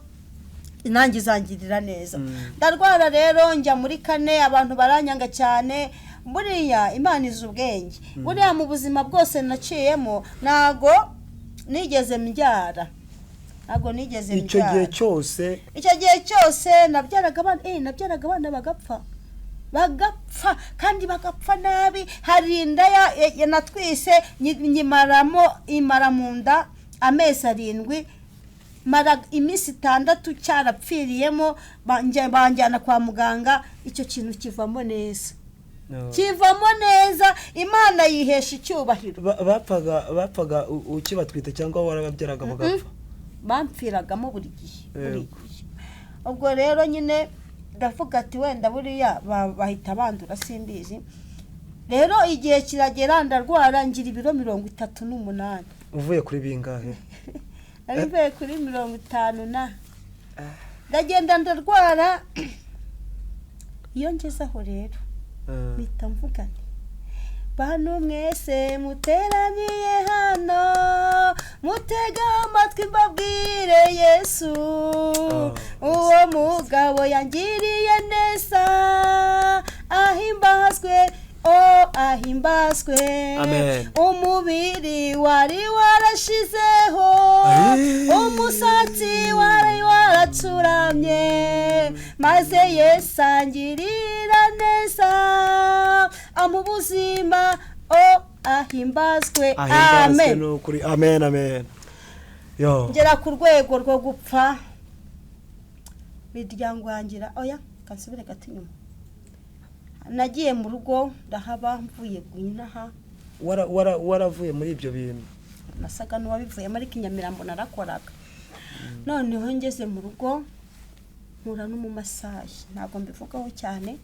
nanjye izangirira neza. Ndarwara rero njya muri 4, abantu baranyanga cyane. Buriya Imana izi ubwenge. Buriya mu buzima bwose naciyemo nago nigeze mbyara. Icyo gihe cyose nabyaraga abana bagapfa kandi bagapfa nabi. Hari Indaya natwise imara mu nda amezi 7, mara iminsi 6 cyarapfiriyemo, banjyana kwa muganga. Icyo kintu kivamo neza. Imana yihesha icyubahiro. Bapfaga ukibatwite cyangwa warababyaraga bagapfa? Bampfiragamo buri gihe. ubwo rero nyine ndavuga ati wenda buriya bahita bandura simbizi. Rero igihe kiragera ndarwara ngira ibiro 38. uvuye kuri bingahe? Narivuye kuri 50 na ndagenda ndarwara. Iyo ngeze aho rero mpita mvuga nti bantu mwese muteraniye hano mutega amatwi mbabwire Yesu uwo mugabo yangiriye neza ahimbazwe ahimbazwe. Amen. Umubiri wari warashizeho umusatsi wari waracuramye maze Yesu angirira neza amubuzima ahimbazwe. Amen. Nukuri amen amen. Yo ngera ku rwego rwo gupfa miryango yangira oya kansubire gati nyuma. Nagiye mu rugo ndahaba mvuye gwinaha. waravuye muri ibyo bintu? Nasaga n'uwabivuye muri Kinyamirambo narakoraga. Noneho ngeze mu rugo mura n'umumasayi, ntabwo mbivugaho cyane.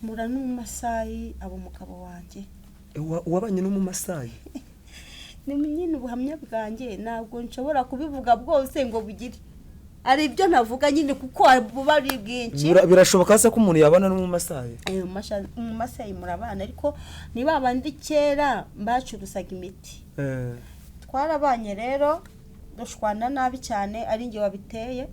Mura n'umumasayi abo mugabo wanjye. Wabanye n'umumasayi? Ni nyine ubuhamya bwanjye ntabwo nshobora kubivuga bwose ngo bugire. Ari ibyo navuga nyine kuko buba ari bwinshi. Birashoboka se ko umuntu yabana n'umumasayi? Umumasayi murabana ariko niba bandi kera mbacurusaga imiti. Twarabanye rero dushwana nabi cyane ari nge wabiteye.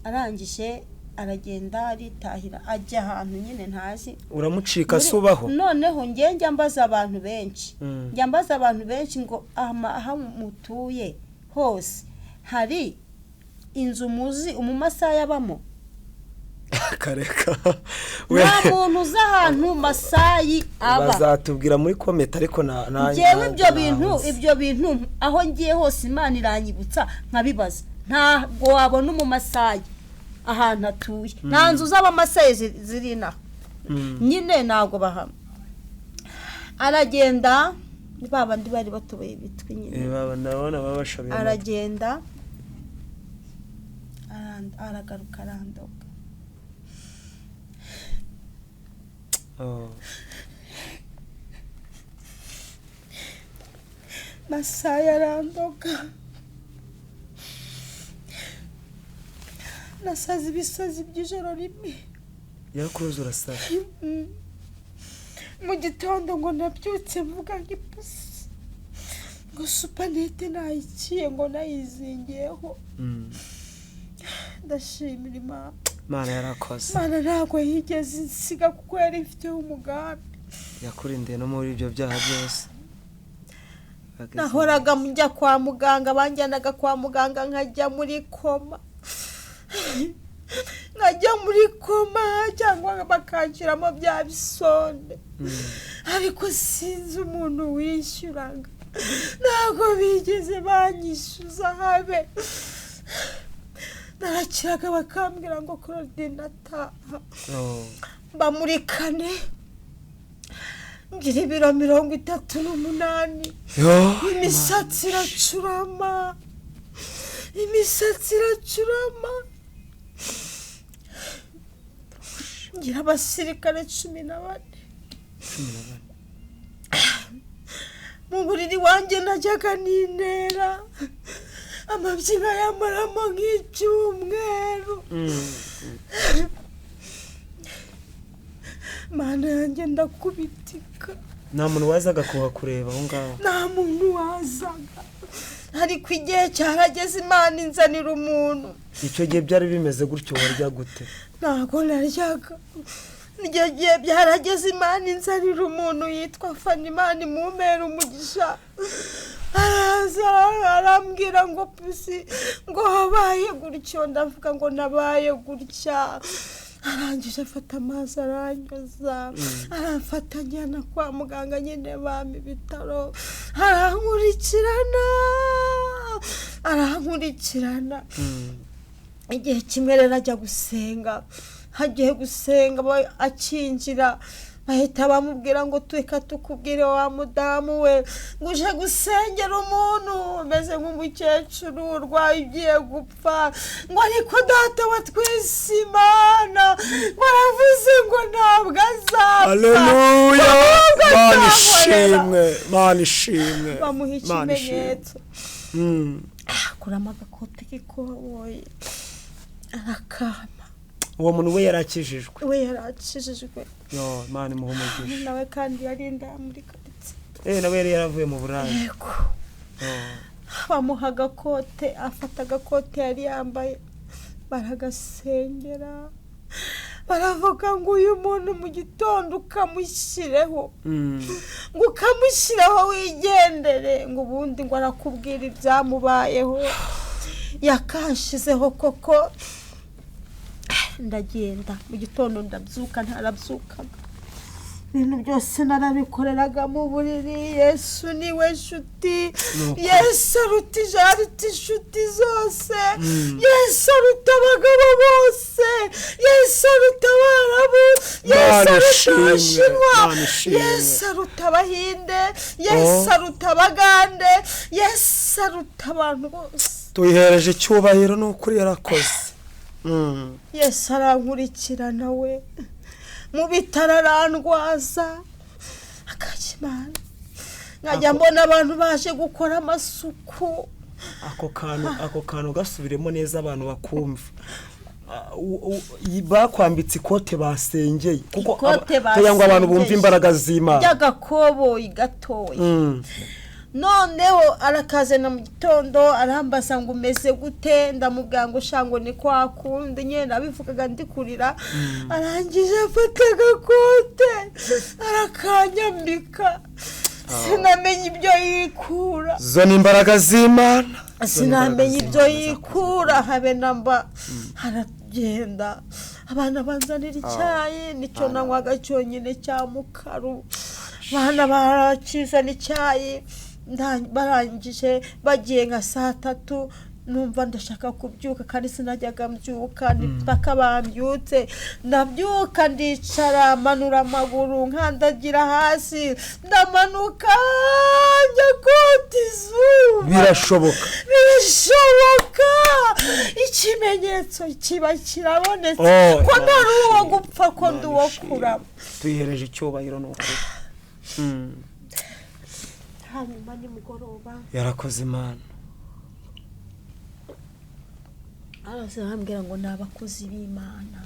Arangije aragenda aritahira ajya ahantu nyine ntazi. Uramucika subaho? Noneho njya mbaza abantu benshi. Njya mbaza abantu benshi ngo aha mutuye hose hari inzu muzi umumasayi abamo? Kareka nta muntu uzi ahantu masayi aba. Bazatubwira muri comment ariko njyewe ibyo bintu aho ngiye hose Imana iranyibutsa nkabibaza. Ntabwo wabona umumasayi ahantu atuye. Nta nzu z'abamasayi ziri naho. Nyine ntabwo bahama. Aragenda babandi bari batoboye bitwi nyine. Ndabona babashabiye. Aragenda aragaruka arandoga. Masayi arandoga. Nasaze ibisazi by'ijoro rimwe. Yakuruza urasaba? Mu gitondo ngo nabyutse mvuga nk'ipusi ngo supanete nayikiye ngo nayizingiyeho. Ndashimira Imana. Mana yarakoze. Mana ntabwo yigeze insiga kuko yari ifiteho umugambi. Yakurindiye no muri ibyo byaha byose. Nahoraga njya kwa muganga, banjyanaga kwa muganga nkajya muri koma. Nkajya muri koma cyangwa bakanshyiramo bya bisonde. Ariko sinzi umuntu wishyuraga. Ntabwo bigeze banyishyuza habe. Narakiraga bakambwira ngo korodinata bamurikane ngira ibiro 38. Imisatsi iracurama. Ngira abasirikare 14. Mu buriri wanjye najyaga n'intera. Amabyiga yamaramo nk'icyumweru. Mana yanjye ndakubitika. Nta muntu wazaga kuhakureba aho ngaho? Nta muntu wazaga. Ariko igihe cyarageze Imana inzanira umuntu. Icyo gihe byari bimeze gutyo warya gute? Ntabwo naryaga. N'igihe gihe byarageze Imana inzanira umuntu yitwa Fanimani Mumpera Mugisha. Araza arambwira ngo Pusi ngo habaye gutyo. Ndavuga ngo nabaye gutya. Arangije afata amazi aranyoza. Aramfata njyana kwa muganga nyine bampa ibitaro. Arankurikirana. Igihe kimwe rero ajya gusenga. Hagiye gusenga akinjira bahita bamubwira ngo tweka tukubwire wa mudamu we ngo uje gusengera umuntu umeze nk'umukecuru urwaye ugiye gupfa ngo ariko data wa twese Imana baravuze ngo ntabwo azapfa. Haleluya. Mana ishimwe bamuha ikimenyetso akuramo agakote k'ikoboyi arakama. uwo muntu we yarakijijwe yo Imana imuhe umugisha. nawe kandi yarinda muri karitsiye nawe yari yaravuye mu Burayi. yego bamuha agakote afata agakote yari yambaye baragasengera baravuga ngo uyu muntu mu gitondo ukamushyireho ngo ukamushyiraho wigendere ngo ubundi ngo arakubwira ibyamubayeho. yakanshizeho koko ndagenda mu gitondo ndabyuka ntarabyukaga ibintu byose narabikoreraga mu buriri. Yesu niwe nshuti, Yesu aruta inshuti zose, Yesu aruta abagabo bose, Yesu aruta abarabu, Yesu aruta abashinwa, Yesu aruta abahinde, Yesu aruta abagande, Yesu aruta abantu bose. Tuyihereje icyubahiro n'ukuri yarakoze. Yesu arankurikirana we mu bitaro arandwaza akakimana nkajya mbona abantu baje gukora amasuku. ako kantu gasubiremo neza abantu bakumva. Bakwambitse ikote basengeye kuko kugira ngo abantu bumve imbaraga z'Imana. By'agakoboyi gatoya. Noneho arakazana mu gitondo arambaza ngo umeze gute, ndamubwira ngo shango ni kwa kundi nyene nabivugaga ndikurira. Arangije afata agakote arakanyambika. Sinamenye ibyo yikura. Zo ni imbaraga z'Imana. Sinamenye ibyo yikura habe namba haragenda. Abana banzanira icyayi nicyo nanywaga cyonyine cya mukaru. Abana barakiza n'icyayi. Barangije bagiye nka 3:00 numva ndashaka kubyuka kandi sinajyaga mbyuka mpaka bambyutse. Ndabyuka ndicara manura amaguru nkandagira hasi ndamanuka njya kota izuba. Birashoboka ikimenyetso kiba kirabonetse ko ntari uwo gupfa ko ndi uwo kurama. Tuyihereje icyubahiro n'ukuri. hanyuma nimugoroba yarakoze Imana. arambwira ngo ni abakozi b'Imana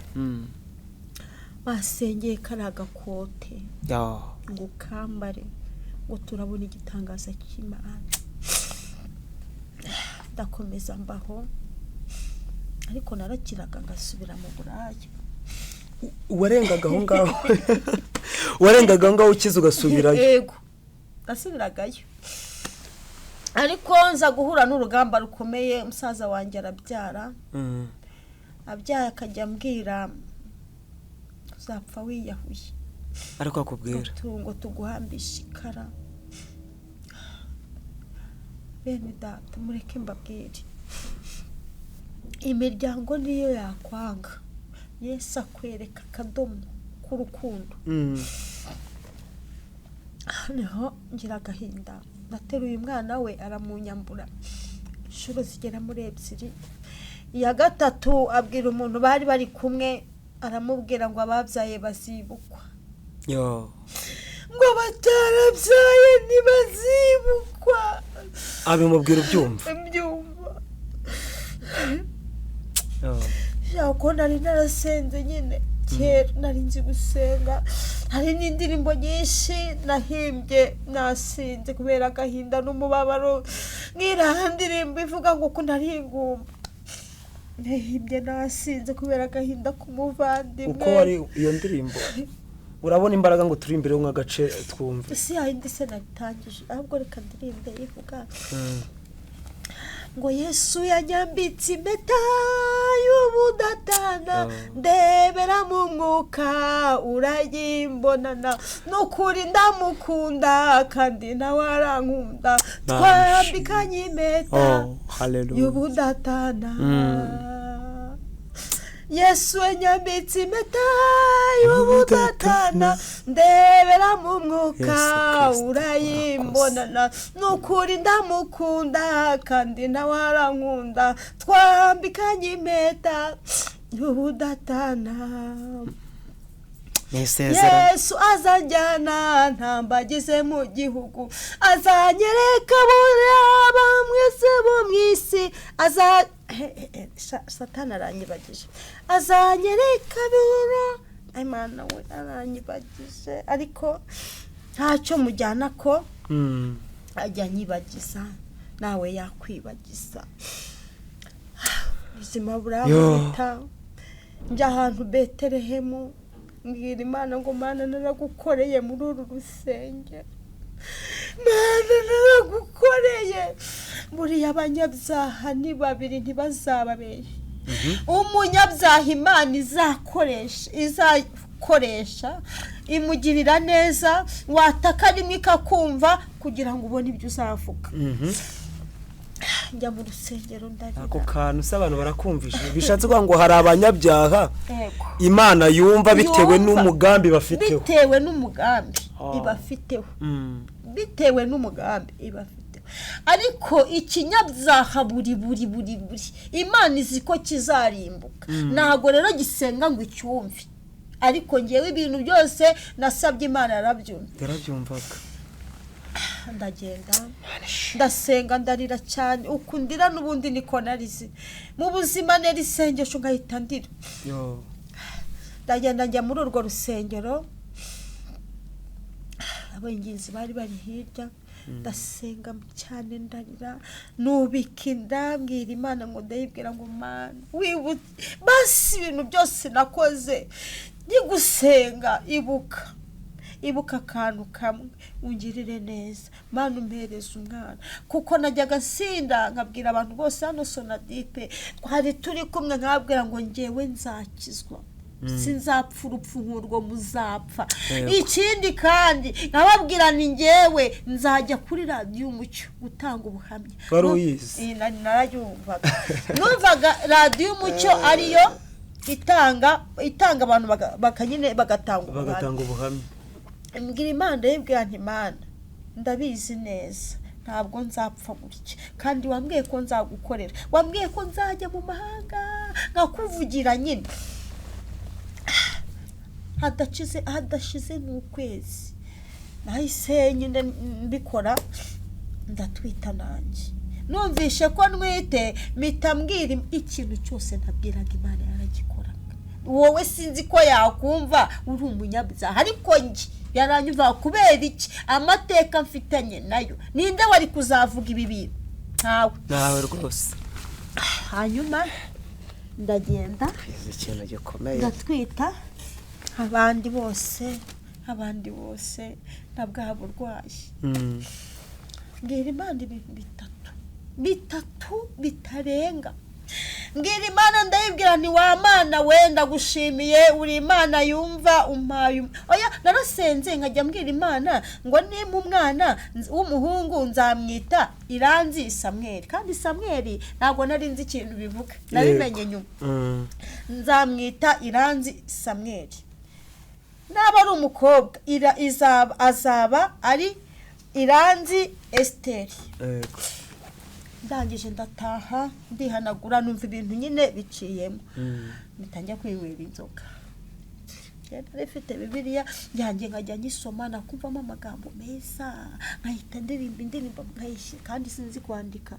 basengeye kariya gakote ngo kambare ngo turabona igitangaza cy'Imana. ndakomeza mbaho ariko narakiraga ngasubira mu Burayi. Warengaga aho ngaho warengaga ngaho ukiza ugasubirayo. Yego asubiragayo ariko nza guhura n'urugamba rukomeye. Umusaza wanjye arabyara abyaye akajya ambwira uzapfa wiyahuye ariko akubwira ngo tuguhambishe ikara. bene data mureke mbabwire imiryango niyo yakwanga Yesu akwereka akadomo k'urukundo. Niho ngira agahinda nateruye umwana we aramunyambura inshuro zigera muri 2. iya 3 abwira umuntu bari bari kumwe aramubwira ngo ababyaye bazibukwa. ngo batarabyaye ntibazibukwa. abimubwira ubyumva. Yako nari narasenze nyine kera nari nzi gusenga. Hari n'indirimbo nyinshi nahimbye nasinze kubera agahinda n'umubabaro. Ngira ndirimbo ivuga ngo ko nari ingumba. Nahimbye nasinze kubera agahinda k'umuvandimwe. Uko wari iyo ndirimbo urabona imbaraga ngo turi imbere nk'agace twumve. Si yindi se natangije ahubwo reka ndirimbe ivuga ngo Yesu yanyambitse impeta y'ubudatana ndebera mu mwuka urayimbonana n'ukuri ndamukunda kandi nawe arankunda twambikanye impeta y'ubudatana Yesu nyambitse impeta y'ubudatana ndebera mu mwuka urayimbonana nukuri ndamukunda kandi nawe arankunda twambikanye impeta y'ubudatana Yesu azanjyana ntambagize mu gihugu azanyereka buraba mwese bo mwisi Satana aranyibagije azanyereka bira Imana we aranyibagije ariko ntacyo mujyana ko ajya nyibagiza nawe yakwibagiza ubuzima burabita njya ahantu Betelehemu mbwira Imana ngo Mana naragukoreye muri uru rusengero Mana naragukoreye buriya abanyabyaha ni babiri ntibazababeye umunyabyaha Imana izakoresha imugirira neza wataka rimwe ikakumva kugira ngo ubone ibyo uzavuga njya mu rusengero ndarira ako kantu s'abantu barakumvisha bishatse ngo hari abanyabyaha Imana yumva bitewe n'umugambi bafiteho bitewe n'umugambi ibafiteho bitewe n'umugambi ibafiteho ariko ikinyabyaha buri Imana izi ko kizarimbuka ntago rero gisenga ngo icyumve ariko ngewe ibintu byose nasabye Imana yarabyumvaga ndagenda ndasenga ndarira cyane ukundira n'ubundi niko narize mu buzima neri sengesho ngahita ndira ndagenda njya muri urwo rusengero abinginzi bari hirya ndasenga cyane ndarira nubika mbwira Imana ngo ndayibwira ngo Mana wibutse basi ibintu byose nakoze ni gusenga ibuka akantu kamwe ungirire neza Mana umpereze umwana kuko najyaga nsinda nkabwira abantu bose hano Sonadipe twari turi kumwe nkabwira ngo ngewe nzakizwa sinzapfa urupfu nk'urwo muzapfa ikindi kandi nkababwira ni ngewe nzajya kuri radiyo umucyo gutanga ubuhamya wari uyizi narayumvaga numvaga radiyo umucyo ariyo itanga abantu bakanyine bagatanga ubuhamya mbwira Imana ndayibwira nti Mana ndabizi neza ntabwo nzapfa gutya kandi wambwiye ko nzagukorera wambwiye ko nzajya mu mahanga ngakuvugira nyine hadashize n'ukwezi nahise nyine mbikora ndatwita nanjye numvishe ko nwite mitambwira ikintu cyose ntabwiraga Imana yaragikoraga wowe sinzi ko yakumva uri umunyabyaha ariko njye yaranyuva kubera iki amateka mfitanye nayo ninde wari kuzavuga ibi bintu nawe rwose hanyuma ndagenda ikintu gikomeye ndatwita abandi bose nabwa burwayi mbwira Imana ibintu bitatu bitarenga mbwira Imana ndayibwira ni wa Mana wenda gushimiye uri Imana yumva umpaye oya narasenze nkajya mbwira Imana ngo nimba umwana w'umuhungu nzamwita Iranzi Samweli kandi Samweli ntabwo nari nzi ikintu bivuga nabimenye nyuma nzamwita Iranzi Samweli naba ari umukobwa azaba ari Iranzi Esteri ndangije ndataha ndihanagura numva ibintu nyine biciyemo bitangiye kwinywera inzoga rifite Bibiliya yanjye nkajya nyisoma nakumvamo amagambo meza nkahita ndirimba nkayishyira kandi sinzi kwandika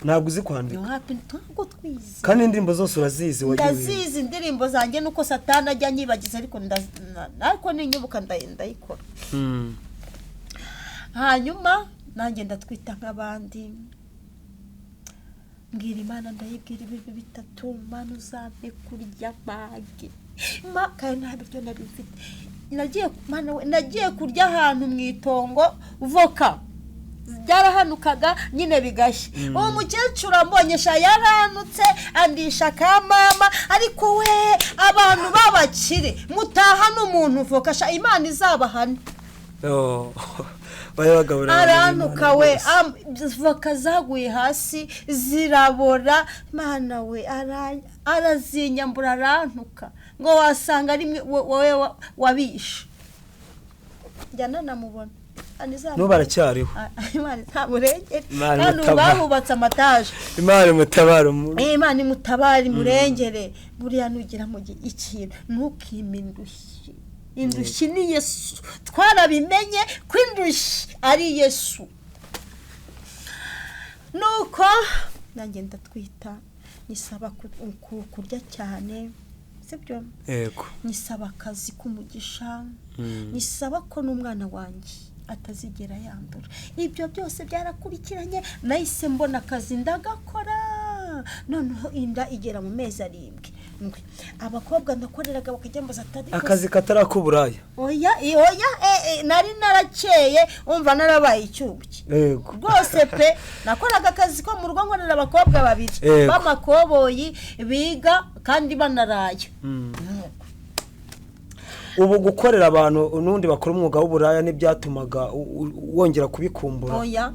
ntabwo uzi kwandika ntabwo twize kandi indirimbo zose urazizi ndazizi indirimbo zanjye nuko Satani ajya nyibagiza ariko ninyibuka ndayikora hanyuma nanjye ndatwita nk'abandi mbwira Imana ndayibwira ibintu bitatu Mana uzampe kurya mage kandi nta biryo nari mfite nagiye kurya ahantu mu itongo voka byarahanukaga nyine bigashya uwo mukecuru ambonye yaranutse andisha ka mama ariko we abantu babakire mutaha n'umuntu voka Imana izabahane aranuka we bakazaguye hasi zirabora mana we arazinyambura aranuka ngo wasanga ari wowe wabishe njyana namubona baracyariho Imana ntamurengere kandi bahubatse amataje Imana mutabara Imana mutabara murengere buriya nugira mu ikintu ntukimindushye indushyi ni Yesu twarabimenye ko indushyi ari Yesu nuko nanjye ndatwita nisaba kurya cyane sibyo yego nisaba akazi k'umugisha nisaba ko n'umwana wanjye atazigera yandura ibyo byose byarakurikiranye nahise mbona akazi ndagakora noneho inda igera mu mezi 7 abakobwa ndakoreraga bakajyambaza atari akazi katarakuburaya oya nari narakeye umva narabaye icyubuki yego rwose pe nakoraga akazi ko mu rugo nkorera abakobwa babiri b'amakoboyi biga kandi banaraye ubu gukorera abantu nundi bakora umwuga w'uburaya n'ibyatumaga wongera kubikumbura oya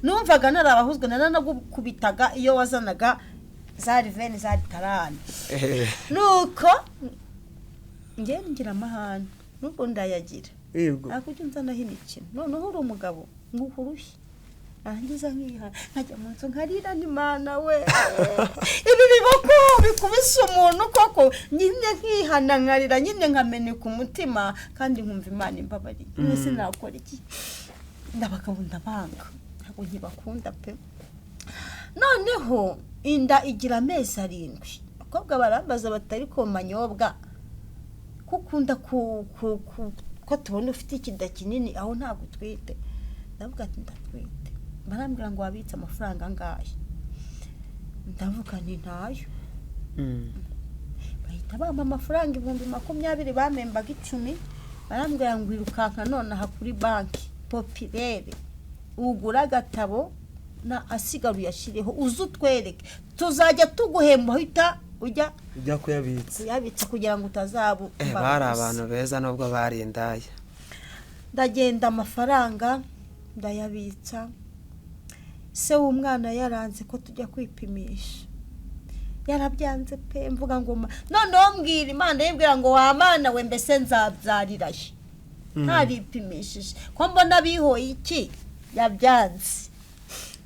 numvaga narabahuzwe naranagukubitaga iyo wazanaga za riveni za tarani nuko ngira amahane nuko ndayagira yego akujya nzanaho imikino noneho uri umugabo nguhurushye arangiza nkajya mu nzu nkarira n'Imana we ibi biboko bikubise umuntu koko nyine nkihana nkarira nyine nkameneka umutima kandi nkumva Imana imbabari mwese nakora iki ndabakabunda banga ntabwo nkibakunda pe noneho inda igira amezi 7 abakobwa barambaza batari ko manyobwa kukunda ko tubona ufite ikida kinini aho ntabwo twite ndavuga ati ndatwite barambwira ngo wabitse amafaranga angahe ndavuga ni ntayo bahita bamba amafaranga 20,000 bamembaga 10 barambwira ngo irukanka none aha kuri banki populaire ugura agatabo na asigaruye ashireho uzutwereke tuzajya tuguhemba hita ujya kuyabitsa kugira ngo utazabu bari abantu beza nubwo bari indaya ndagenda amafaranga ndayabitsa se w'umwana yaranze ko tujya kwipimisha yarabyanze pe mvuga ngo noneho mbwira Imana yibwira ngo wamana we mbese nzabyariraje ntaripimishije ko mbona bihoye iki yabyanze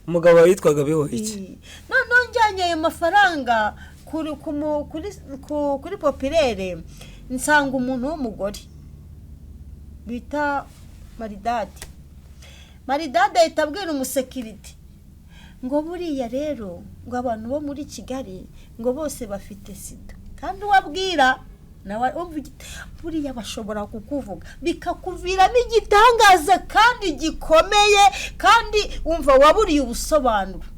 umugabo yitwaga bihoye iki noneho njyanye ayo mafaranga kuri populaire nsanga umuntu w'umugore bita Maridade ahita abwira umusekiriti ngo buriya rero ngo abantu bo muri Kigali ngo bose bafite sida kandi wabwira nawe buriya bashobora kukuvuga bikakuviramo igitangaza kandi gikomeye kandi umva waburiye ubusobanuro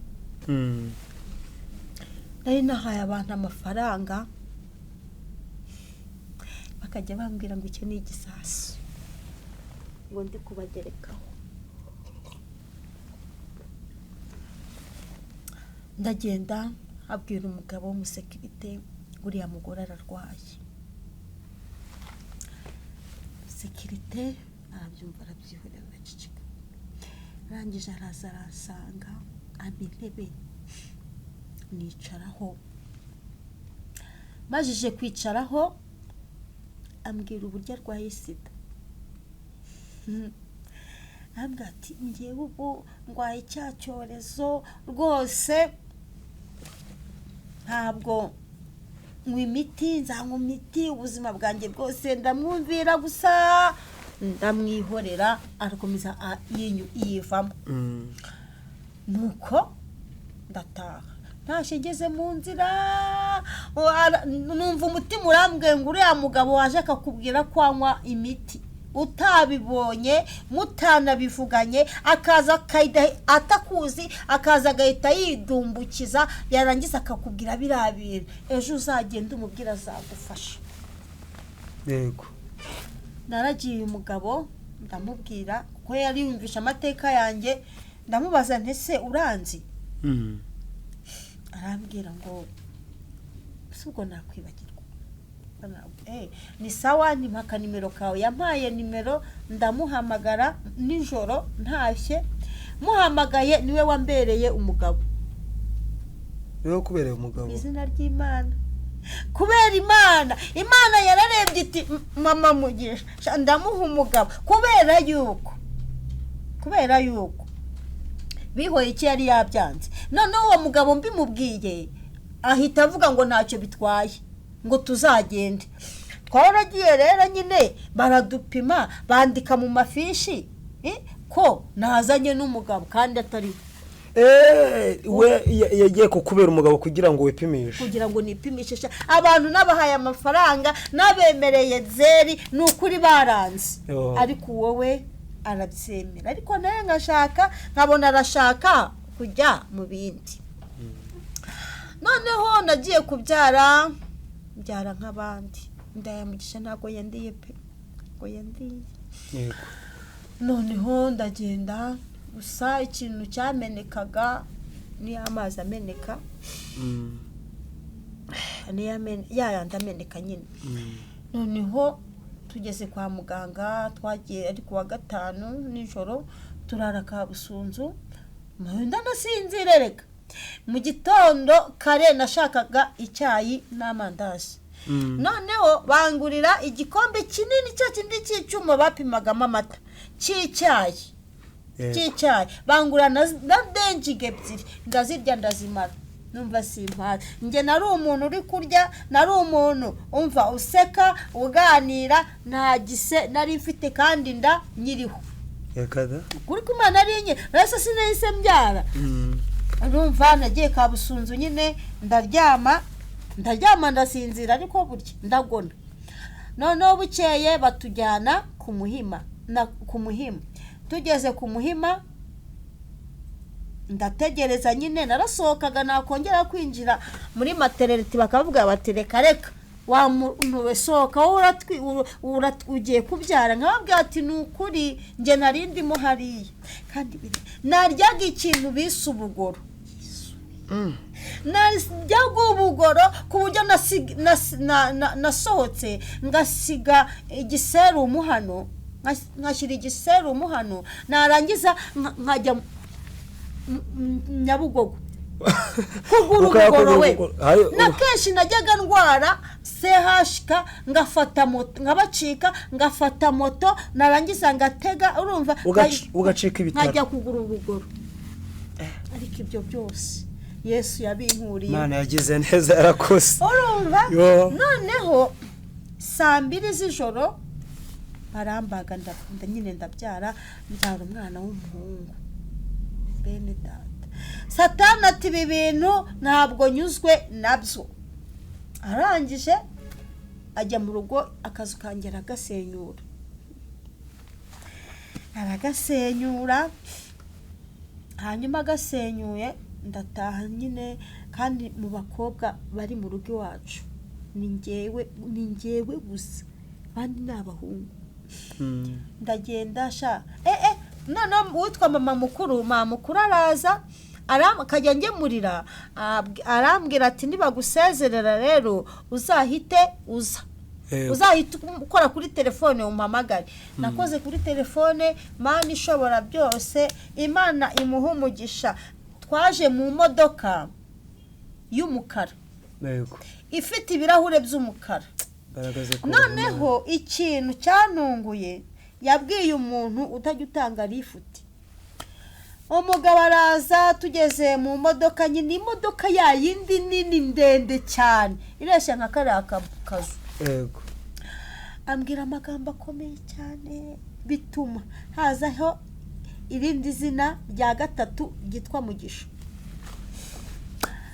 nari nahaye abantu amafaranga bakajya bambwira ngo icyo ni igisasu ngo ndi kubagerekaho ndagenda abwira umugabo w'umusekirite uriya mugore ararwaye sekirite arabyumva arabyihorera aracicika arangije araza arasanga intebe nicaraho majije kwicaraho ambwira uburyo arwaye sida ambwira ati ngiye ubu ndwaye cya cyorezo rwose ntabwo imiti nzanywa imiti ubuzima bwanjye bwose ndamwumvira gusa ndamwihorera arakomeza yivamo nuko ndataha ntashigeze mu nzira numva umutima urambwiye ngo uriya mugabo waje akakubwira ko anywa imiti utabibonye mutanabivuganye akaza atakuzi akaza agahita yidumbukiza yarangiza akakubwira birabire ejo uzagenda umubwira azagufasha yego naragiye umugabo ndamubwira ko yari yumvisha amateka yanjye ndamubaza ntese uranzi arambwira ngo subwo nakwibagirwa ni sawa ntimaka nimero kawe. Yampaye nimero ndamuhamagara nijoro ntashye, muhamagaye niwe wambereye umugabo. niwe kubereye umugabo. Izina ry'Imana, kubera Imana yararebye iti mama Mugisha ndamuha umugabo, kubera yuko bihoye iki yari yabyanze. Noneho uwo mugabo mbimubwiye ahita avuga ngo ntacyo bitwaye, ngo tuzagende. Twaragiye rero nyine baradupima, bandika mu mafishi ko nazanye n'umugabo kandi atari we yagiye kukubera umugabo kugira ngo wipimishe, kugira ngo nipimishe. Abantu nabahaye amafaranga nabemereye zeri n'ukuri baranze, ariko wowe arabyemera. Ariko naye ngashaka nkabona arashaka kujya mu bindi. Noneho nagiye kubyara nk'abandi. Indaya Mugisha ntago yandiye pe, ngo yandiye. Yego. Noneho ndagenda, gusa ikintu cyamenekaga ni amazi ameneka. Ndameneka nyine. Noneho tugeze kwa muganga, twagiye ari kuwa gatanu nijoro, turara Kabusunzu. Ndanasinzira reka. Mu gitondo kare nashakaga icyayi n'amandazi. Noneho bangurira igikombe kinini cya kindi cy'icyuma bapimagamo amata cy'icyayi. Bangura na denjige ebyiri, ngazirya ndazimara. Numva simpara. Nge nari umuntu uri kurya, nari umuntu umva useka uganira, nari mfite kandi nda nyiriho. Yakada. Kuri kumana ari nye, rasa sinahise mbyara. Urumva nagiye Kabusunzu nyine ndaryama ndasinzira, ariko burya ndagona. Noneho bukeye batujyana ku Muhima. Tugeze ku Muhima ndategereza nyine, narasohokaga nakongera kwinjira muri maternity bakavuga bati reka wa muntu we sohoka, ugiye kubyara. Nkababwira ati nukuri nge narindimo hariya, kandi naryaga ikintu bise ubugoro. Naryaga ubugoro ku buryo nasohotse ngasiga igiserumu hano, nkashyira igiserumu hano, narangiza nkajya Nyabugogo kugura ubugoro we. Na kenshi najyaga ndwara sehashika, ngafata moto nkabacika, ngafata moto narangiza ngatega, urumva ugacika ibitaro, nkajya kugura ubugoro. Ariko ibyo byose Yesu yabinkuriye. Imana yagize neza, yarakoze. Urumva? Noneho 2:00 z'ijoro barambaga nyine ndabyara umwana w'umuhungu. Bene data, Satani ati ibi bintu ntabwo nyuzwe nabyo. Arangije ajya mu rugo, akazu kangera aragasenyura. Hanyuma agasenyuye ndataha nyine, kandi mu bakobwa bari mu rugo iwacu ni njyewe gusa, abandi ni abahungu. Ndagenda noneho witwa mama mukuru araza, akajya ngemurira, arambwira ati nibagusezerera rero uzahite ukora kuri telefone umpamagare. Nakoze kuri telefone, Mana ishobora byose, Imana imuha umugisha. Twaje mu modoka y'umukara ifite ibirahure by'umukara. Noneho ikintu cyanunguye, yabwiye umuntu utajya utanga lifuti. Umugabo araza, tugeze mu modoka nyine, imodoka yayindi nini ndende cyane ireshya nka kariya kazu. Yego. Ambwira amagambo akomeye cyane, bituma hazaho irindi zina rya gatatu ryitwa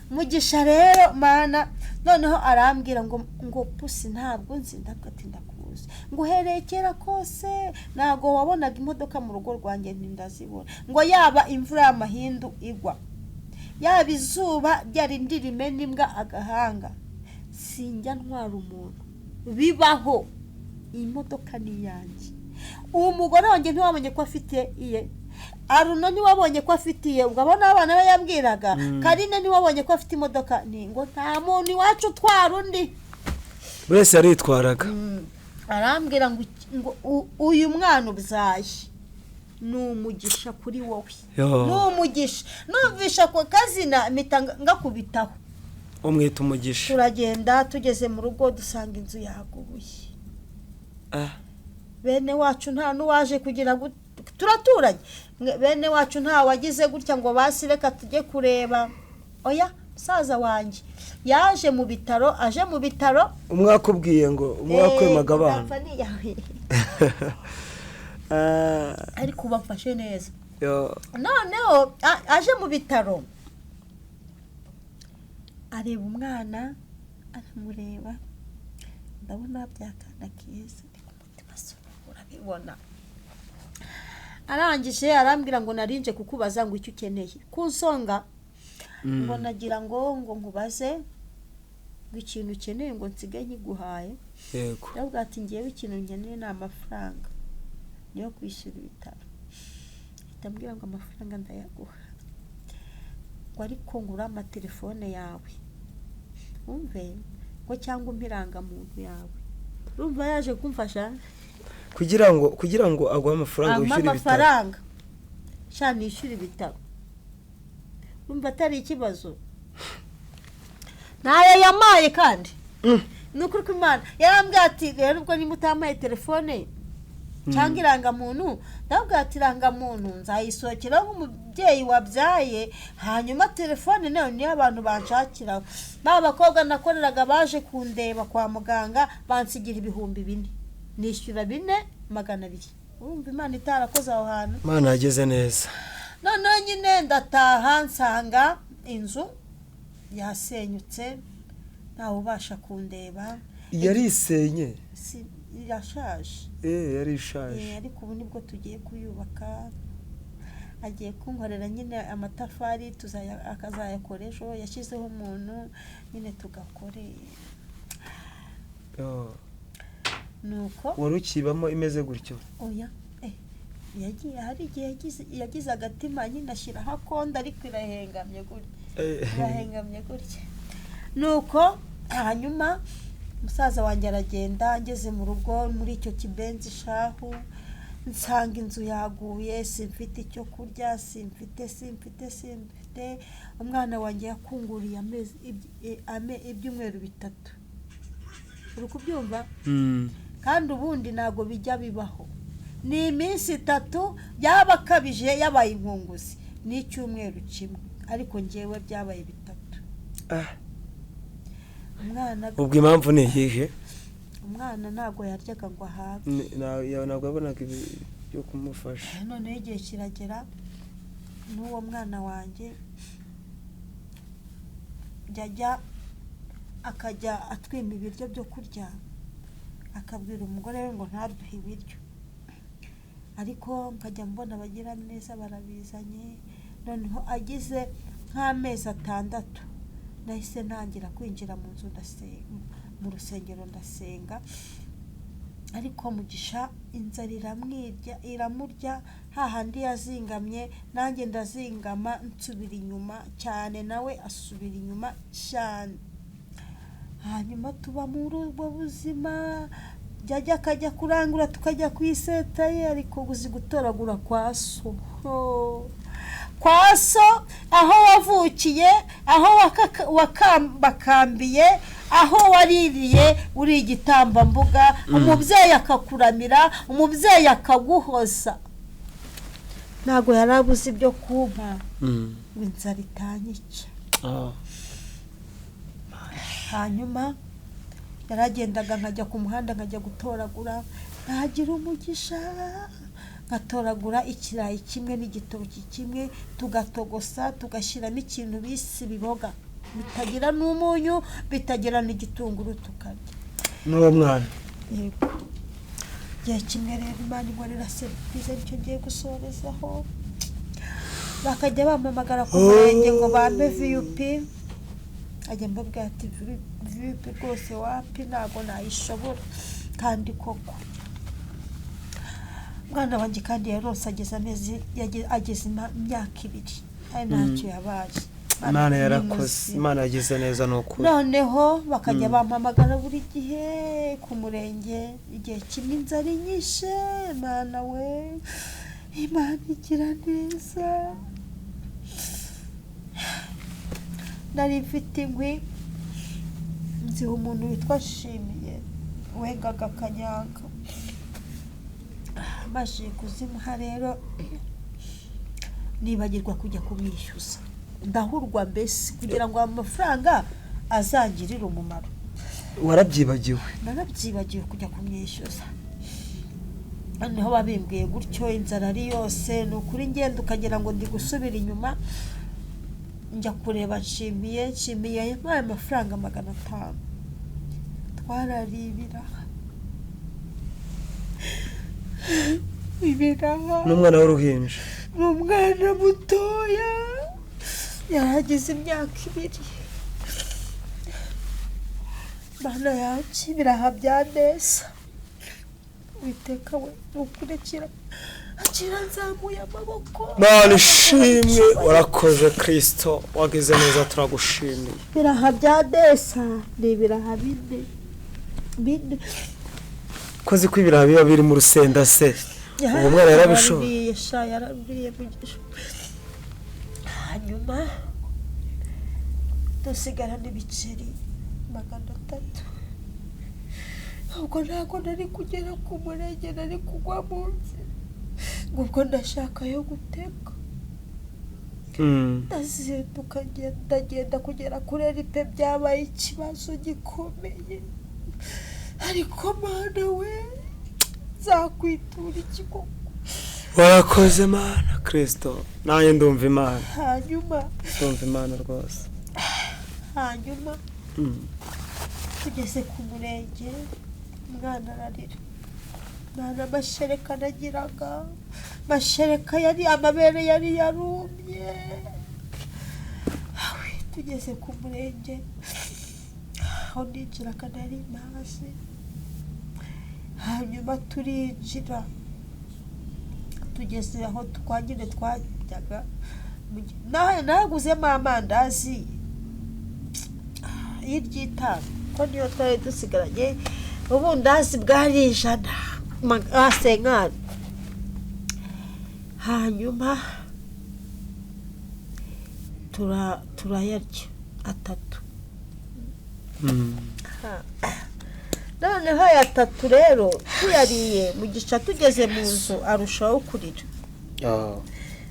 Mugisha rero Mana. Noneho arambwira ngo Pusi ntabwo nzi, ndakuzi ngo uherekera kose ntabwo wabonaga imodoka mu rugo rwanjye ndazibona, ngo yaba imvura y'amahindu igwa, yaba izuba ryari ndirime n'imbwa agahanga, sinjya ntwara umuntu bibaho, iyi modoka ni yanjye. Uwo mugore wanjye ntiwabonye ko afite iye, Aruno ntiwabonye ko afitiye, ubwo abona abana be yabwiraga, Karine ntiwabonye ko afite imodoka, ngo nta muntu iwacu utwara undi. wese yaritwaraga arambwira ngo uyu mwana ubyaye ni umugisha kuri wowe, ni umugisha. Numvisha ko kazina mpita ngakubitaho, umwita umugisha. turagenda tugeze mu rugo dusanga inzu yagubuye. Bene wacu nta n'uwaje kugira turaturanye, bene wacu nta wagize gutya ngo basireka tujye kureba. Oya, musaza wanjye yaje mu bitaro, aje mu bitaro. Umwakubwiye ngo umwakwemaga abana ariko ubafashe neza. Noneho aje mu bitaro areba umwana, aramureba, ndabona byakana keza, urabibona. Arangije arambwira ngo narinje kukubaza ngo icyo ukeneye kunsonga, ngo nagira ngo nkubaze ngo ikintu ukeneye ngo nsige nkiguhaye. Yego. Ndavuga ati ngiyewe ikintu nkeneye ni amafaranga yo kwishyura ibitaro. Ndambwira ngo amafaranga ndayaguha, ngo ariko ngura amatelefone yawe, umve ngo cyangwa umpiranga muntu yawe. Urumva yaje kumfasha kugira ngo aguhe amafaranga wishyura ibitaro. Amafaranga shani yishyura ibitaro, urumva atari ikibazo. Nayo yamaye kandi nukuri ko Imana yarambwiye ati rero ubwo ni mutamaye telefone cyangwa irangamuntu, ndabwira ati irangamuntu nzayisohokera nk'umubyeyi wabyaye, hanyuma telefone nayo niyo abantu banshakira. Bakobwa nakoreraga baje kundeba kwa muganga bansigira 4,000, nishyura 4,200. Urumva Imana itarakoze aho hantu. Imana yageze neza. Noneho nyine ndataha nsanga inzu yasenyutse, ntawe ubasha kundeba. Yarisenye? Yashaje. Yari ishaje. Ariko ubu nibwo tugiye kuyubaka. Agiye kunkorera nyine amatafari akazayakora ejo, yashyizeho umuntu nyine tugakore. Nuko wari ukibamo imeze gutyo? Oya, yagiye hari igihe yagize agatima nyine ashyiraho akonda, ariko irahengamye gutya. Nuko hanyuma musaza wanjye aragenda, ngeze mu rugo muri icyo kibenzi shahu, nsanga inzu yaguye, simfite icyo kurya, simfite. Umwana wanjye yakunguriye ibyumweru 3. Uri kubyumva? Kandi ubundi ntago bijya bibaho, ni iminsi 3 byaba kabije yabaye inkunguzi, ni icyumweru kimwe, ariko ngewe byabaye 3. Umwana ubwo impamvu ni iyihe? Umwana ntago yaryaga ngo ahabe, ntabwo yabonaga ibyo kumufasha. None igihe kiragera n'uwo mwana wanjye akajya atwima ibiryo byo kurya, akabwira umugore we ngo ntaduhe ibiryo, ariko nkajya mbona abagira neza barabizanye. Noneho agize nk'amezi 6 nahise ntangira kwinjira mu nzu ndasenga, mu rusengero ndasenga, ariko Mugisha inzara iramurya hahandi yazingamye, nanjye ndazingama nsubira inyuma cyane, nawe asubira inyuma cyane. Hanyuma tuba muri ubwo buzima, akajya kurangura tukajya kwiseta ye, ariko uzi gutoragura kwa so. Kwa so aho wavukiye, aho wakambakambiye, aho waririye uri igitambambuga, umubyeyi akakuramira, umubyeyi akaguhoza. Ntago yarabuze ibyo kumpa, inzara itanyica. Hanyuma yaragendaga nkajya ku muhanda nkajya gutoragura, ntagira umugisha, ngatoragura ikirayi kimwe n'igitoki kimwe, tugatogosa tugashyiramo ikintu bise ibiboga, bitagira n'umunyu, bitagira n'igitunguru, tukarya. N'uwo mwana? Yego. Igihe kimwe rero Imana inkorera serivisi, nicyo ngiye gusorezaho. Bakajya bampamagara ku murenge ngo bampe VUP, ajya mbabwira ati VUP rwose wapi, ntabwo nayishobora. Kandi koko mwana wanjye kandi yarose ageze imyaka 2, ari ntacyo yabaye. Imana yarakoze, Imana yagize neza n'ukuri. noneho bakajya bampamagara buri gihe ku murenge, igihe kimwe inzara inyishe, Imana we, Imana igira neza. Nari mfite inkwi, nzi umuntu witwa Shimiye wengaga Kanyanga, maze kuzimuha rero nibagirwa kujya kumwishyuza, ndahurwa mbese kugira ngo amafaranga azangirire umumaro. Warabyibagiwe? Narabyibagiwe kujya kumwishyuza. Noneho babimbwiye gutyo, inzara ari yose, ni ukuri ngenda ukagira ngo ndi gusubira inyuma. Njya kureba Nshimiye yampaye amafaranga 500. Twararibira ibiraha. N'umwana w'uruhinja? N'umwana mutoya yaragize imyaka 2. Bana yacu ibiraha bya neza, Uwiteka we ukurekera akira nzamuye amaboko. Mana ishimwe, warakoze Kristo, wagize neza, turagushimiye. Ibiraha bya desa ni ibiraha 4. Kozi ko ibiraha biba biri mu rusenda se, uwo mwana yarabishoboye? Yarabiriye Mugisha. Hanyuma dusigara n'ibiceri 300. Ubwo ntabwo nari kugera ku murenge, nari kugwa mu nzira, ubwo ndashaka yo guteka. Ndazinduka ndagenda kugera kuri ripe, byabaye ikibazo gikomeye. Ariko Mana we, zakwitura ikigo. Warakoze Mana Kristo, nanjye ndumva Imana. Hanyuma ndumva Imana rwose. Hanyuma tugeze ku murenge, umwana ararira. Nta mashereka nagiraga, mashereka yari amabere yari yarumye. Tugeze ku murenge, aho ninjiraga nari mazi. Hanyuma turinjira, tugeze aho twagire twajyaga, naguzemo amandazi y'iry'itanu, ko niyo twari dusigaranye. Ubundazi bwari 100. Hanyuma turayarya 3. Noneho ya 3 rero tuyariye, Mugisha tugeze mu nzu arushaho kurira.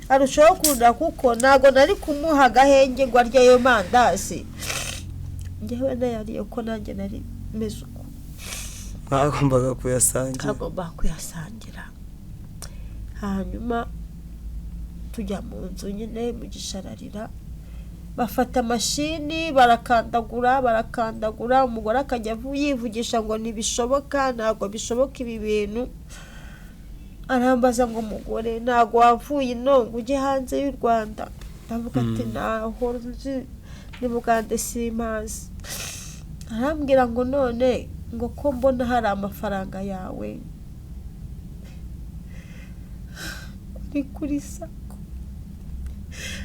Arushaho kurira kuko ntago nari kumuha agahenge ngo arye ayo mandazi. Njyewe nayariye ko nanjye nari meze uko. Agombaga kuyasangira. Agomba kuyasangira. Hanyuma tujya mu nzu nyine, Mugisha ararira. Bafata mashini barakandagura, umugore akajya yivugisha ngo ntibishoboka, ntabwo bishoboka ibi bintu. Arambaza ngo umugore ntabwo wavuye inongo ujye hanze y'u Rwanda. Ndavuga ati naho ni Bugande simazi. Arambwira ngo none ngo ko mbona hari amafaranga yawe kuri sako.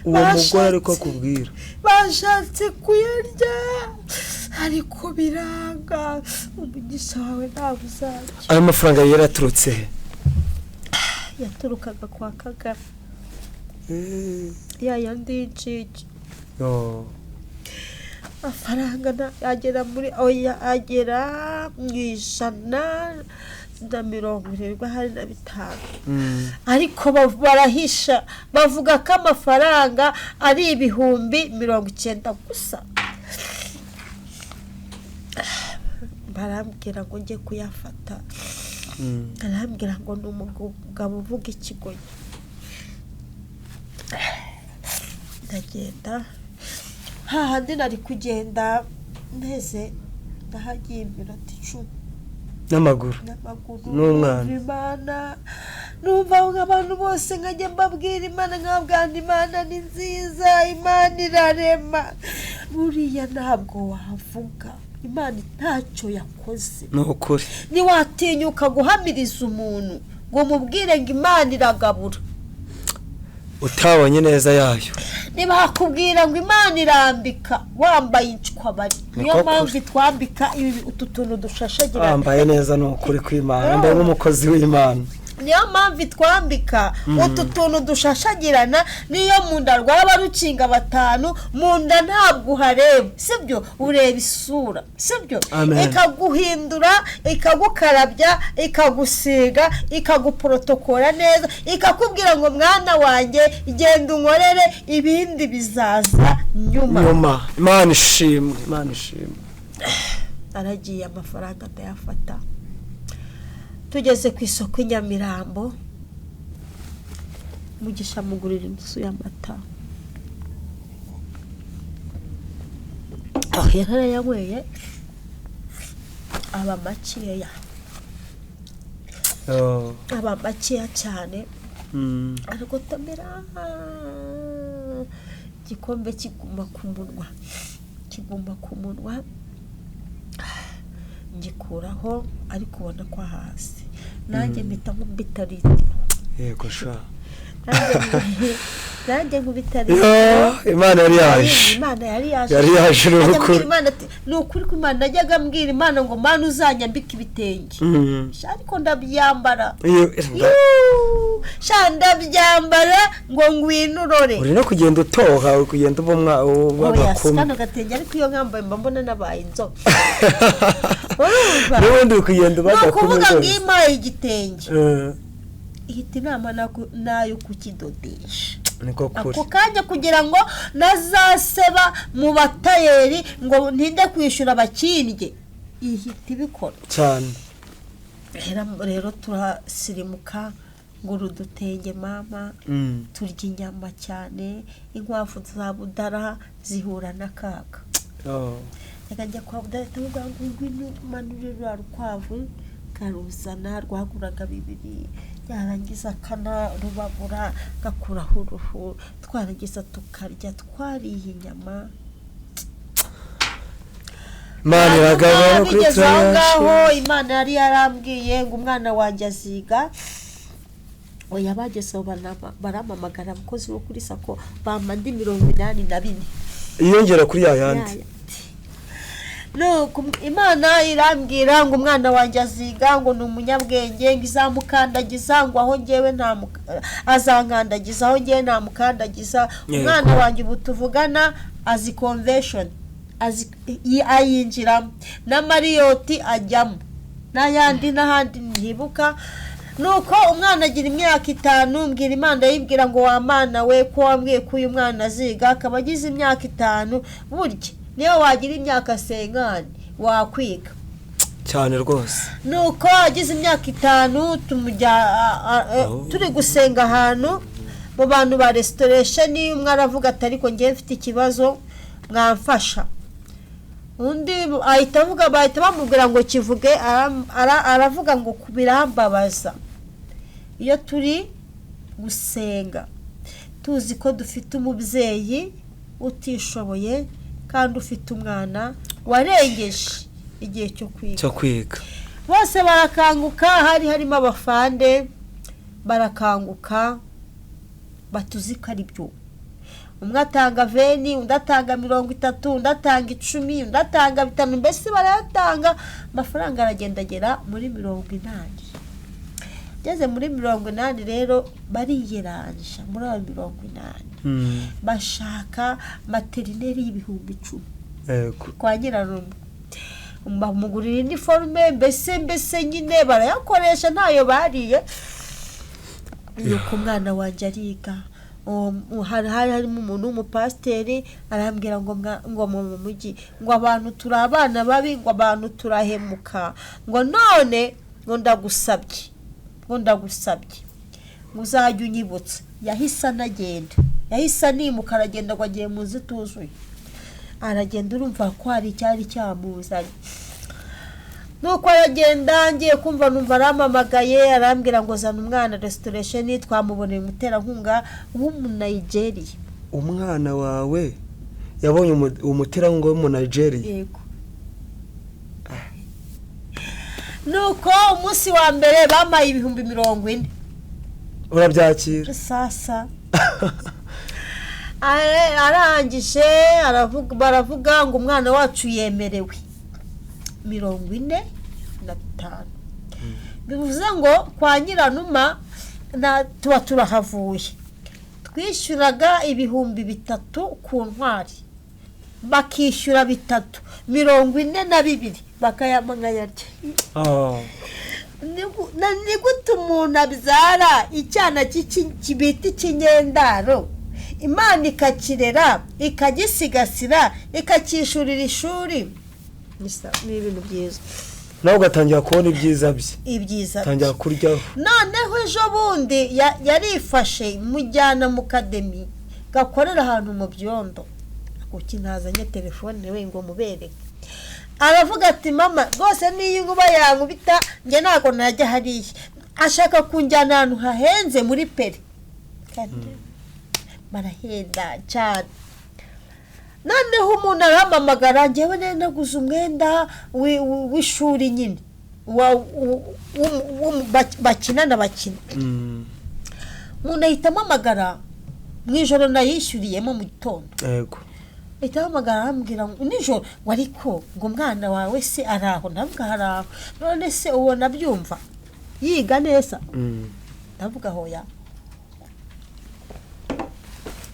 Uwo mugore ariko akubwira? Bashatse kuyarya ariko biranga. Umugisha wawe ntabwo uzajya. Ayo mafaranga yaraturutse he? Yaturukaga kwa Kagame. Yandi y'iciki. Amafaranga agera muri agera mu 175. Ariko barahisha, bavuga ko amafaranga ari 90,000 gusa. Barambwira ngo njye kuyafata. Arambwira ngo n'umugabo uvuga ikigoyi. Ndagenda, hahandi nari kugenda neze, ndahagiye 10 n'amaguru n'umwana. Imana numva abantu bose nkajya mbabwira Imana, nkabwira Imana ni nziza, Imana irarema. Buriya ntabwo wavuga Imana ntacyo yakoze. Nukuri Niwatinyuka guhamiriza umuntu ngo mubwire ngo Imana iragabura. utabonye neza yayo. Nibakubwira ngo Imana irambika wambaye incwabari, niyo mpamvu twambika ibi utu tuntu dushashagirana. Wambaye neza no kuri kw'Imana, wambaye nk'umukozi w'Imana. Niyo mpamvu twambika utu tuntu dushashagirana, niyo munda rwaba rukinga batanu, munda ntabwo uhareba, sibyo? Ureba isura, sibyo? Ikaguhindura, ikagukarabya, ikagusiga, ikaguprotokora neza, ikakubwira ngo mwana wanjye genda unkorere, ibindi bizaza nyuma. Imana ishimwe, Imana ishimwe. Aragiye amafaranga ndayafata. Tugeze ku isoko Nyamirambo, Mugisha mugurira inzu y'amata. Yarayanyweye aba makeya. Aba makeya cyane. Aragotomera. Igikombe kiguma ku munwa. Ngikuraho ariko ubona ko hasi. Nanjye mpita nkubita litiro. Yego sha. Nanjye nkubita litiro. Imana yari yaje. Imana yari yaje. Yari yaje n'ukuri. Ni ukuri ko Imana najyaga mbwira Imana ngo Mana uzanyambika ibitenge. Ariko ndabyambara. Sha ndabyambara ngo ngwinurore. Uri no kugenda utoha, uri kugenda ubakumi. Kano gatenge ariko iyo nkambaye mbona nabaye inzobe. N'ubundi uri kugenda ubakumi. Kuvuga ngo impaye igitenge. Ihita inama nayo kukidodesha. Niko kuri. Ako kanya kugira ngo nazaseba mu batayeri ngo ntinde kwishura abakindye. Ihita ibikora cyane. Rero turasirimuka ngo rudutenge mama, turya inyama cyane, inkwavu za Budara zihura n'akaga. Reka njya kwa Budara tuvuga ngo ngwino manurira rwa rukwavu karuzana rwaguraga 2, yarangiza kana rubabura gakuraho uruhu, twaragiza tukarya, twariye inyama. Imana iragabana kuri twaho. Imana yari yarambwiye ngo umwana wanjye aziga. Oya bagezeho baramamagara abakozi bo kuri sako bamandi 84. Iyongera kuri yayandi. No Imana irambwira ngo umwana wanjye aziga, ngo ni umunyabwenge, ngo izamukandagiza, ngo aho ngewe azankandagiza, aho ngewe namukandagiza. Umwana wanjye ubu tuvugana azi convention, ayinjiramo na Mariyoti ajyamo n'ayandi n'ahandi ntibuka. Nuko umwana agira imyaka 5, mbwira Imana yibwira ngo wa mana we ko wambwiye ko uyu mwana aziga, akaba agize imyaka 5, burya niyo wagira imyaka 50 wakwiga cyane rwose. Nuko agize imyaka 5 tumujya turi gusenga ahantu mu bantu ba restoration. Umwe aravuga ati ariko ngiye mfite ikibazo mwamfasha. Undi ahita avuga, bahita bamubwira ngo kivuge. Aravuga ngo kubirambabaza iyo turi gusenga tuzi ko dufite umubyeyi utishoboye kandi ufite umwana warengeje igihe cyo kwiga. Bose barakanguka, harimo abafande barakanguka batuzika ari byo. Umwe atanga 20, undi atanga 30, undi atanga 10, undi atanga 5, mbese barayatanga. Amafaranga aragendagera muri 80. Geze muri 80 rero bariyeranja muri 80. Bashaka materineri y'ibihumbi 10. Kwa nyirarume bamugurira uniforme, mbese nyine barayakoresha ntayo bariye. Yuko umwana wanjye ariga. Harimo umuntu w'umupasiteri arambwira ngo mu mujyi ngo abantu turi abana babi, ngo abantu turahemuka, ngo none ngo ndagusabye ngo uzajya unyibutsa. Yahise anagenda, yahise animuka aragenda ngo agiye mu nzu tuzuye. Aragenda urumva ko hari icyari cyamuzanye. Nuko aragenda, ngiye kumva numva aramamagaye arambwira ngo zana umwana restoration, twamuboneye umuterankunga w'umu-Nigeria. Umwana wawe yabonye umuterankunga w'umu-Nigeria? Yego. Nuko umunsi wa mbere bamaye 40,000. Urabyakira? Sasa arangije baravuga ngo umwana wacu yemerewe 45. bivuze ngo kwa Nyiranuma tuba turahavuye, twishyuraga ibihumbi 3 ku ntwari, bakishyura 3, 42 bakayamanganya. Ni gute umuntu abyara icyana kibita ikinyendaro, Imana ikakirera ikagisigasira ikacyishurira ishuri? Ni ibintu byiza. nawe ugatangira kubona ibyiza bye, ibyiza tangira kuryaho. noneho ejo bundi yarifashe mujyana mu kademi gakorera ahantu mu byondo, kuki ntazanye telefone we ngo mubereke. Aravuga ati mama rwose niyo inkuba yankubita njye ntabwo najya hariya, ashaka kunjyana ahantu hahenze muri peri, kandi barahenda cyane. Noneho umuntu arampamagara, njyewe naguze umwenda w'ishuri nyine bakina. Umuntu ahita ampamagara mu ijoro nayishyuriyemo mu gitondo. Yego. Ahita ampamagara arambwira ngo nijoro wariko ngo umwana wawe se araho, ndavuga haraho. None se ubona byumva yiga neza? Ndavuga hoya.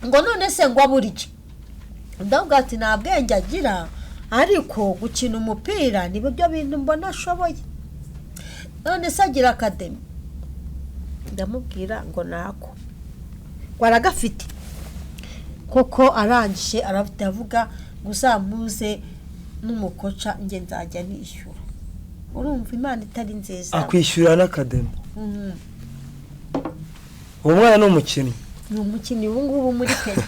Ngo none se ngo aburije? Ndavuga ati nta bwenge agira, ariko gukina umupira nibo byo bintu mbona ashoboye. None se agira akademi? Ndamubwira ngo nako waragafite koko. Arangije aravuga ngo uzamuze n'umukoca njye nzajya nishyura. Urumva Imana itari nziza? Akwishyura n'akademi. Uwo mwana ni umukinnyi. Ni umukinnyi ubu ngubu muri Kenya.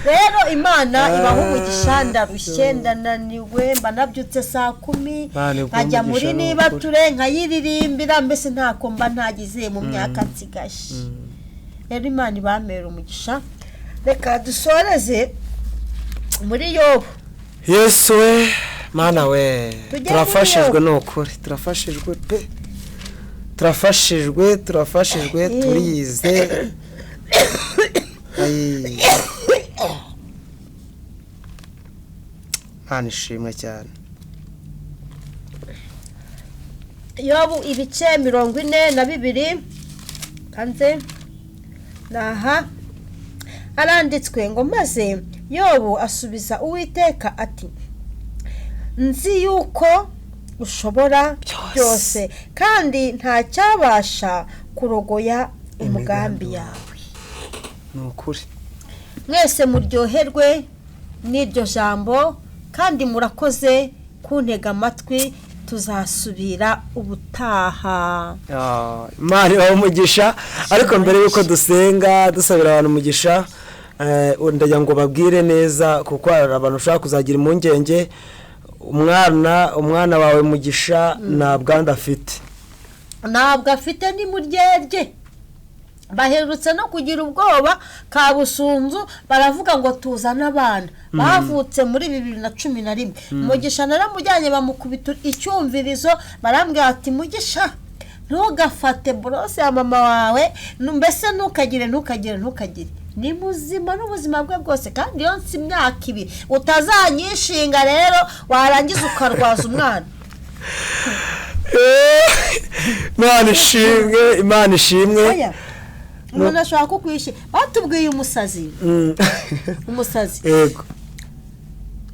Rero Imana ibaho umugisha, ndarushye ndananiwe, mba nabyutse saa 10 nkajya muri niba ture nkayiririmbira, mbese ntako mba ntagize mu myaka nsigaje. Rero Imana ibamera umugisha. Reka dusoreze muri Yobu. Yesu we mana we, turafashijwe n'ukuri, turafashijwe pe, turafashijwe turize. Mana ishimwe cyane. Yobu ibice 42 kanze naha aranditswe ngo maze Yobu asubiza Uwiteka ati nzi yuko ushobora byose kandi nta cyabasha kurogoya umugambi yawe. Nukuri mwese muryoherwe n'iryo jambo kandi murakoze kuntega amatwi, tuzasubira ubutaha. Imana ibahe umugisha. Ariko mbere yuko dusenga dusabira abantu umugisha, ndagira ngo babwire neza kuko abantu ushaka kuzagira impungenge. Umwana wawe Mugisha ntabwo afite ni muryerye. Baherutse no kugira ubwoba Kabusunzu, baravuga ngo tuzana abana bavutse muri 2011. Mugisha naramujyanye bamukubita icyumvirizo, barambwira ati Mugisha ntugafate brose ya mama wawe, mbese ntukagire. Ni muzima n'ubuzima bwe bwose, kandi yonse imyaka 2 utazanyishinga rero warangiza ukarwaza umwana. Imana ishimwe. Umuntu ashaka kukwishe. Batubwiye umusazi. Yego.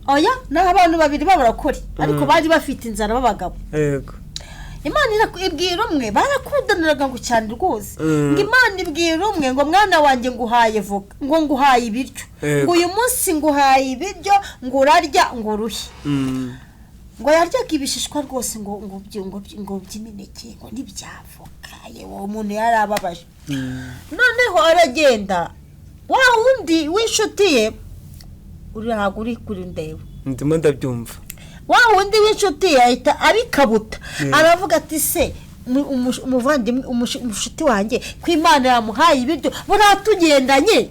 Oya, naho abantu babiri babarakora, ariko bari bafite inzara b'abagabo. Yego. Imana ibwira umwe, barakudaniraga ngo cyane rwose. Ngo Imana ibwira umwe ngo mwana wanjye nguhaye vuga, ngo nguhaye ibiryo. Ngo uyu munsi nguhaye ibiryo, ngo urarya ngo uruhe. Ngo yaryaga ibishishwa rwose ngo by'imineke ngo n'ibyavoka. Yewe umuntu yarababaje. Noneho aragenda, wa wundi w'inshuti ye uri kuri ndeba. Ndimo ndabyumva. Wa wundi w'inshuti ye ahita abikabuta. Aravuga ati se umuvandimwe umushuti wanjye ko Imana yamuhaye ibiryo buratugendanye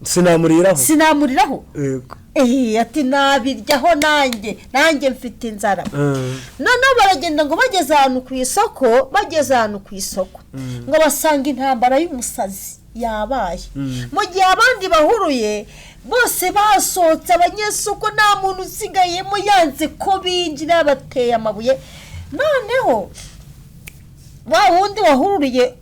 sinamuriraho. Yego. Ati nabiryaho nanjye mfite inzara. Noneho baragenda ngo bageze ahantu ku isoko, ngo basanga intambara y'umusazi. yabaye mu gihe abandi bahuruye bose basohotse abanyesoko nta muntu usigayemo yanze ko binjira bateye amabuye noneho wa wundi wahururiye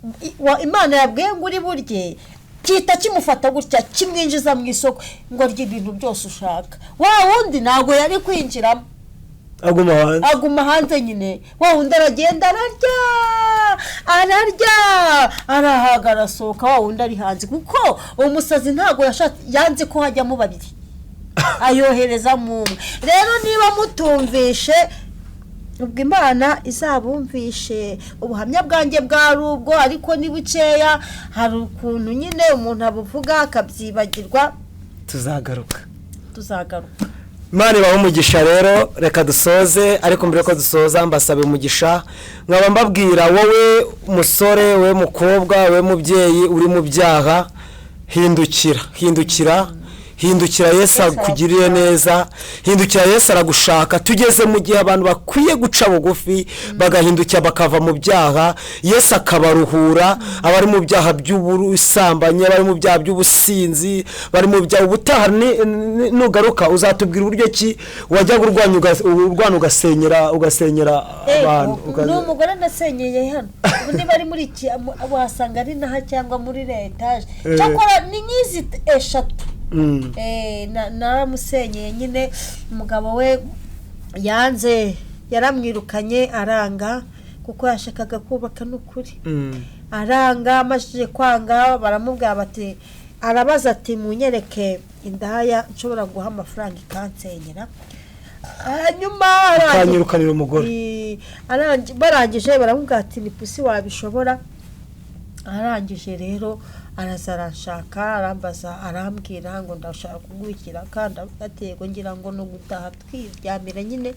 Imana yabwiye ngo uri burye kita kimufata gutya kimwinjiza mu isoko ngo rye ibintu byose ushaka wa wundi ntago yari kwinjiramo aguma hanze nyine wa wundi aragenda ararya arahagara soka wa wundi ari hanze kuko umusazi ntago yanze ko hajyamo babiri ayohereza mu rero niba mutumvishe ubwo Imana izabumvishe ubuhamya bwanjye bwari ubwo ariko ni bukeya hari ukuntu nyine umuntu abuvuga akabyibagirwa tuzagaruka Imana ibahe umugisha rero reka dusoze ariko mbere ko dusoza mbasabe umugisha nkaba mbabwira wowe musore we mukobwa we mubyeyi uri mu byaha hindukira Yesu akugirire neza hindukira Yesu aragushaka tugeze mu gihe abantu bakwiye guca bugufi bagahindukira bakava mu byaha Yesu akabaruhura abari mu byaha by'ubusambanyi abari mu byaha by'ubusinzi bari mu byaha ubutaha nugaruka uzatubwira uburyo ki wajya urwana ugasenyera abantu n'umugore nasenyeye hano ubundi bari muri iki wasanga ari naha cyangwa muri etage cyakora ni nkizi eshatu naramusenyeye nyine umugabo we yanze yaramwirukanye aranga kuko yashakaga kubaka n'ukuri aranga amashije kwanga baramubwira bati arabaza ati munyereke indaya nshobora guha amafaranga ikansenyera hanyuma aranyirukanira umugore barangije baramubwira ati ni Pusi wabishobora arangije rero arazarashaka arambaza arambwira ngo ndashaka kugwikira kandi agatego ngira ngo no gutaha twiryamira nyine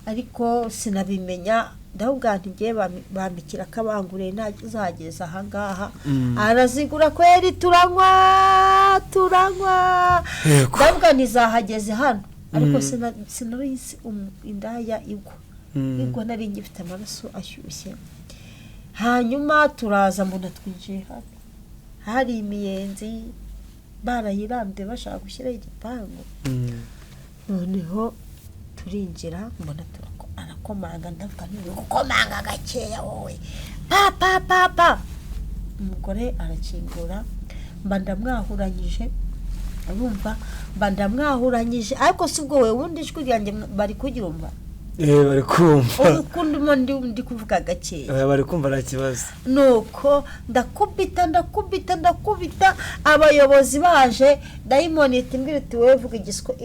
ariko sinabimenya ndahubwa ntigiye bambikira kabangure ntazageza aha ngaha arazigura kweri turanywa ndahubwa ntizahageze hano ariko sinarisi indaya igwa nari ngifite amaraso ashyushye hanyuma turaza mbona twinjiye hano hari imiyenzi barayirambye bashaka gushyiraho igipangu noneho turinjira mbona arakomanga ndavuga niba gukomanga gakeya wowe papa umugore arakingura mba ndamwahuranyije urumva mba ndamwahuranyije ariko si ubwo we wundi ijwi ryanjye bari kuryumva bari kumva ukundimo ndi kuvuga gakeya bari kumva nta kibazo nuko ndakubita abayobozi baje dayimoni itimbwira iti wowe vuga igiswa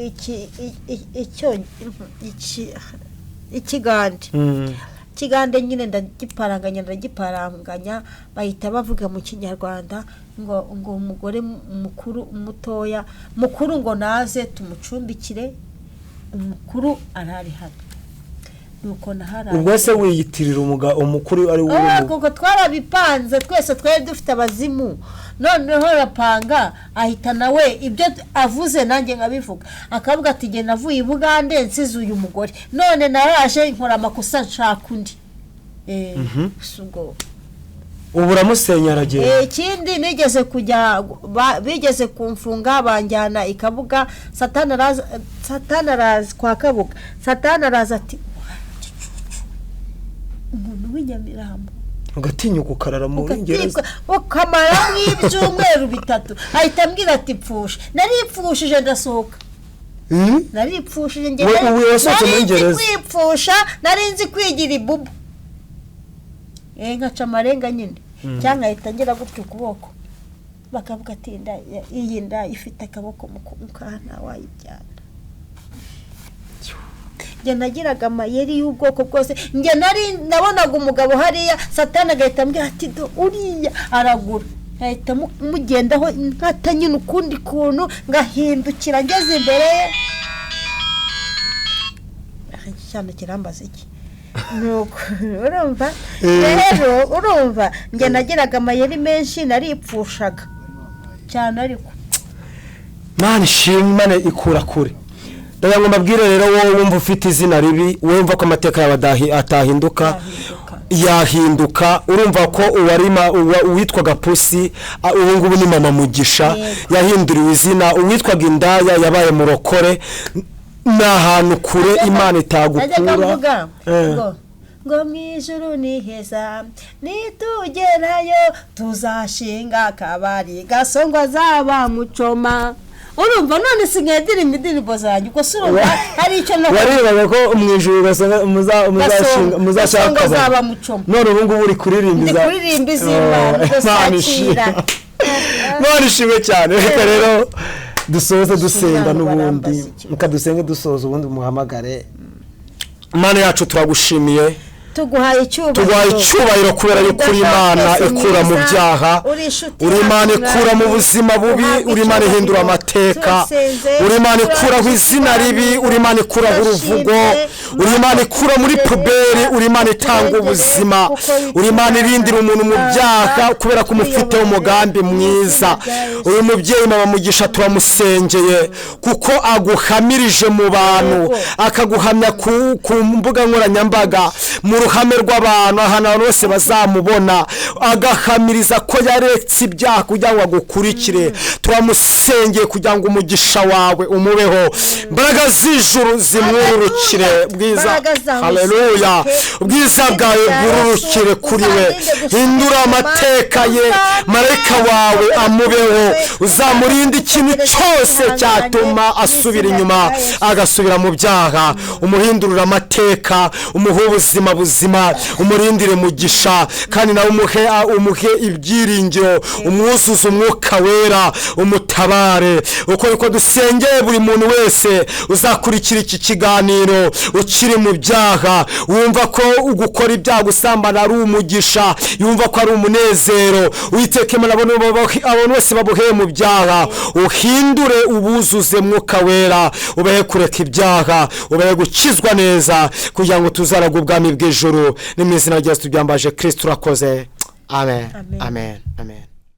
ikigande nyine ndagiparanganya bahita bavuga mu kinyarwanda ngo umugore mukuru ngo naze tumucumbikire umukuru arari hano nuko naharaye ubwo se wiyitirira umukuru ari wowe kuko twarabipanze twese twari dufite abazimu noneho rapanga ahita nawe ibyo avuze nanjye ngabivuga akavuga ati nge navuye i Bugande nsize uyu mugore none naraje nkora amakosa nshaka undi ubu uramusenya aragenda ikindi nigeze kujya bigeze kumfunga banjyana ikabuga satani araza kwa Kabuga satani araza ati umuntu w'inyamirambo ugatinyuka ukarara mu Ngereza ukamara nk'ibyumweru bitatu ahita ambwira ati pfusha naripfushije ndasohoka naripfushije nge kwipfusha narinzi kwigira ibubu nkaca amarenga nyine cyangwa ahita ngira gutyo ukuboko bakavuga ati iyi nda ifite akaboko mu kana wayibyana nge nagiraga amayeri y'ubwoko bwose nge nabonaga umugabo hariya satani agahita ambwira ati do uriya aragura ahita mugendaho nkata nyine ukundi kuntu ngahindukira ngeze imbere cyane kirambaza iki nuko urumva rero urumva nge nagiraga amayeri menshi naripfushaga cyane ariko Mana ishimane ikura kure ndabona mbabwire rero wowe wumva ufite izina ribi wumva ko amateka yawe atahinduka yahinduka. Urumva ko uwitwaga Pusi ubu ngubu ni mama Mugisha, yahinduriwe izina. Uwitwaga Indaya yabaye murokore. Ni ahantu kure Imana itagukura. ngo mwijuru ni heza nitugerayo tuzashinga akabari gasongwa zaba mucoma. Urumva none sinkadira indirimbo zanjye uko surumva hari icyo no waribaga ko mwijuru gasonga muzashaka zaba mucoma. None ubu ngubu uri kuririmbiza Imana. None ishimwe cyane. Reka rero dusoze dusenga n'ubundi mukadusenge dusoza ubundi muhamagare. Imana yacu turagushimiye, tuguhaye icyubahiro kubera yuko uri Imana ikura mu byaha, uri Imana ikura mu buzima bubi, uri Imana ihindura amateka, uri Imana ikuraho izina ribi, uri Imana ikuraho uruvugo, uri Imana ikura muri puberi, uri Imana itanga ubuzima, uri Imana irindira umuntu mu byaha kubera ko umufite umugambi mwiza. uyu mubyeyi mama Mugisha turamusengeye kuko aguhamirije mu bantu, akaguhamya ku mbuga nkoranyambaga, mu ruhame rw'abantu, ahantu abantu bose bazamubona, agahamiriza ko yaretse ibyaha kugira ngo agukurikire. Turamusengeye kugira ngo umugisha wawe umubeho, imbaraga z'ijuru zimwururukire. Bwiza, haleluya, ubwiza bwawe bwururukire kuri we, hindura amateka ye, marayika wawe amubeho, uzamurinde ikintu cyose cyatuma asubira inyuma agasubira mu byaha. Umuhindurira amateka, umuhe ubuzima buzima, umurindire Mugisha, kandi nawe umuhe ibyiringiro, umwuzuze umwuka wera, umutabare. Uko dusengeye buri muntu wese uzakurikira iki kiganiro ukiri mu byaha, wumva ko ugukora ibyaha, gusambana ari umugisha, yumva ko ari umunezero, Uwiteka Imana abantu bose babuheye mu byaha, uhindure ubuzuze mwuka wera, ubahe kureka ibyaha, ubahe gukizwa neza, kugira ngo tuzaraga ubwami bw'ijuru. Ni mu izina rya Yesu tubyambaje Kristo, urakoze. Amen, amen, amen.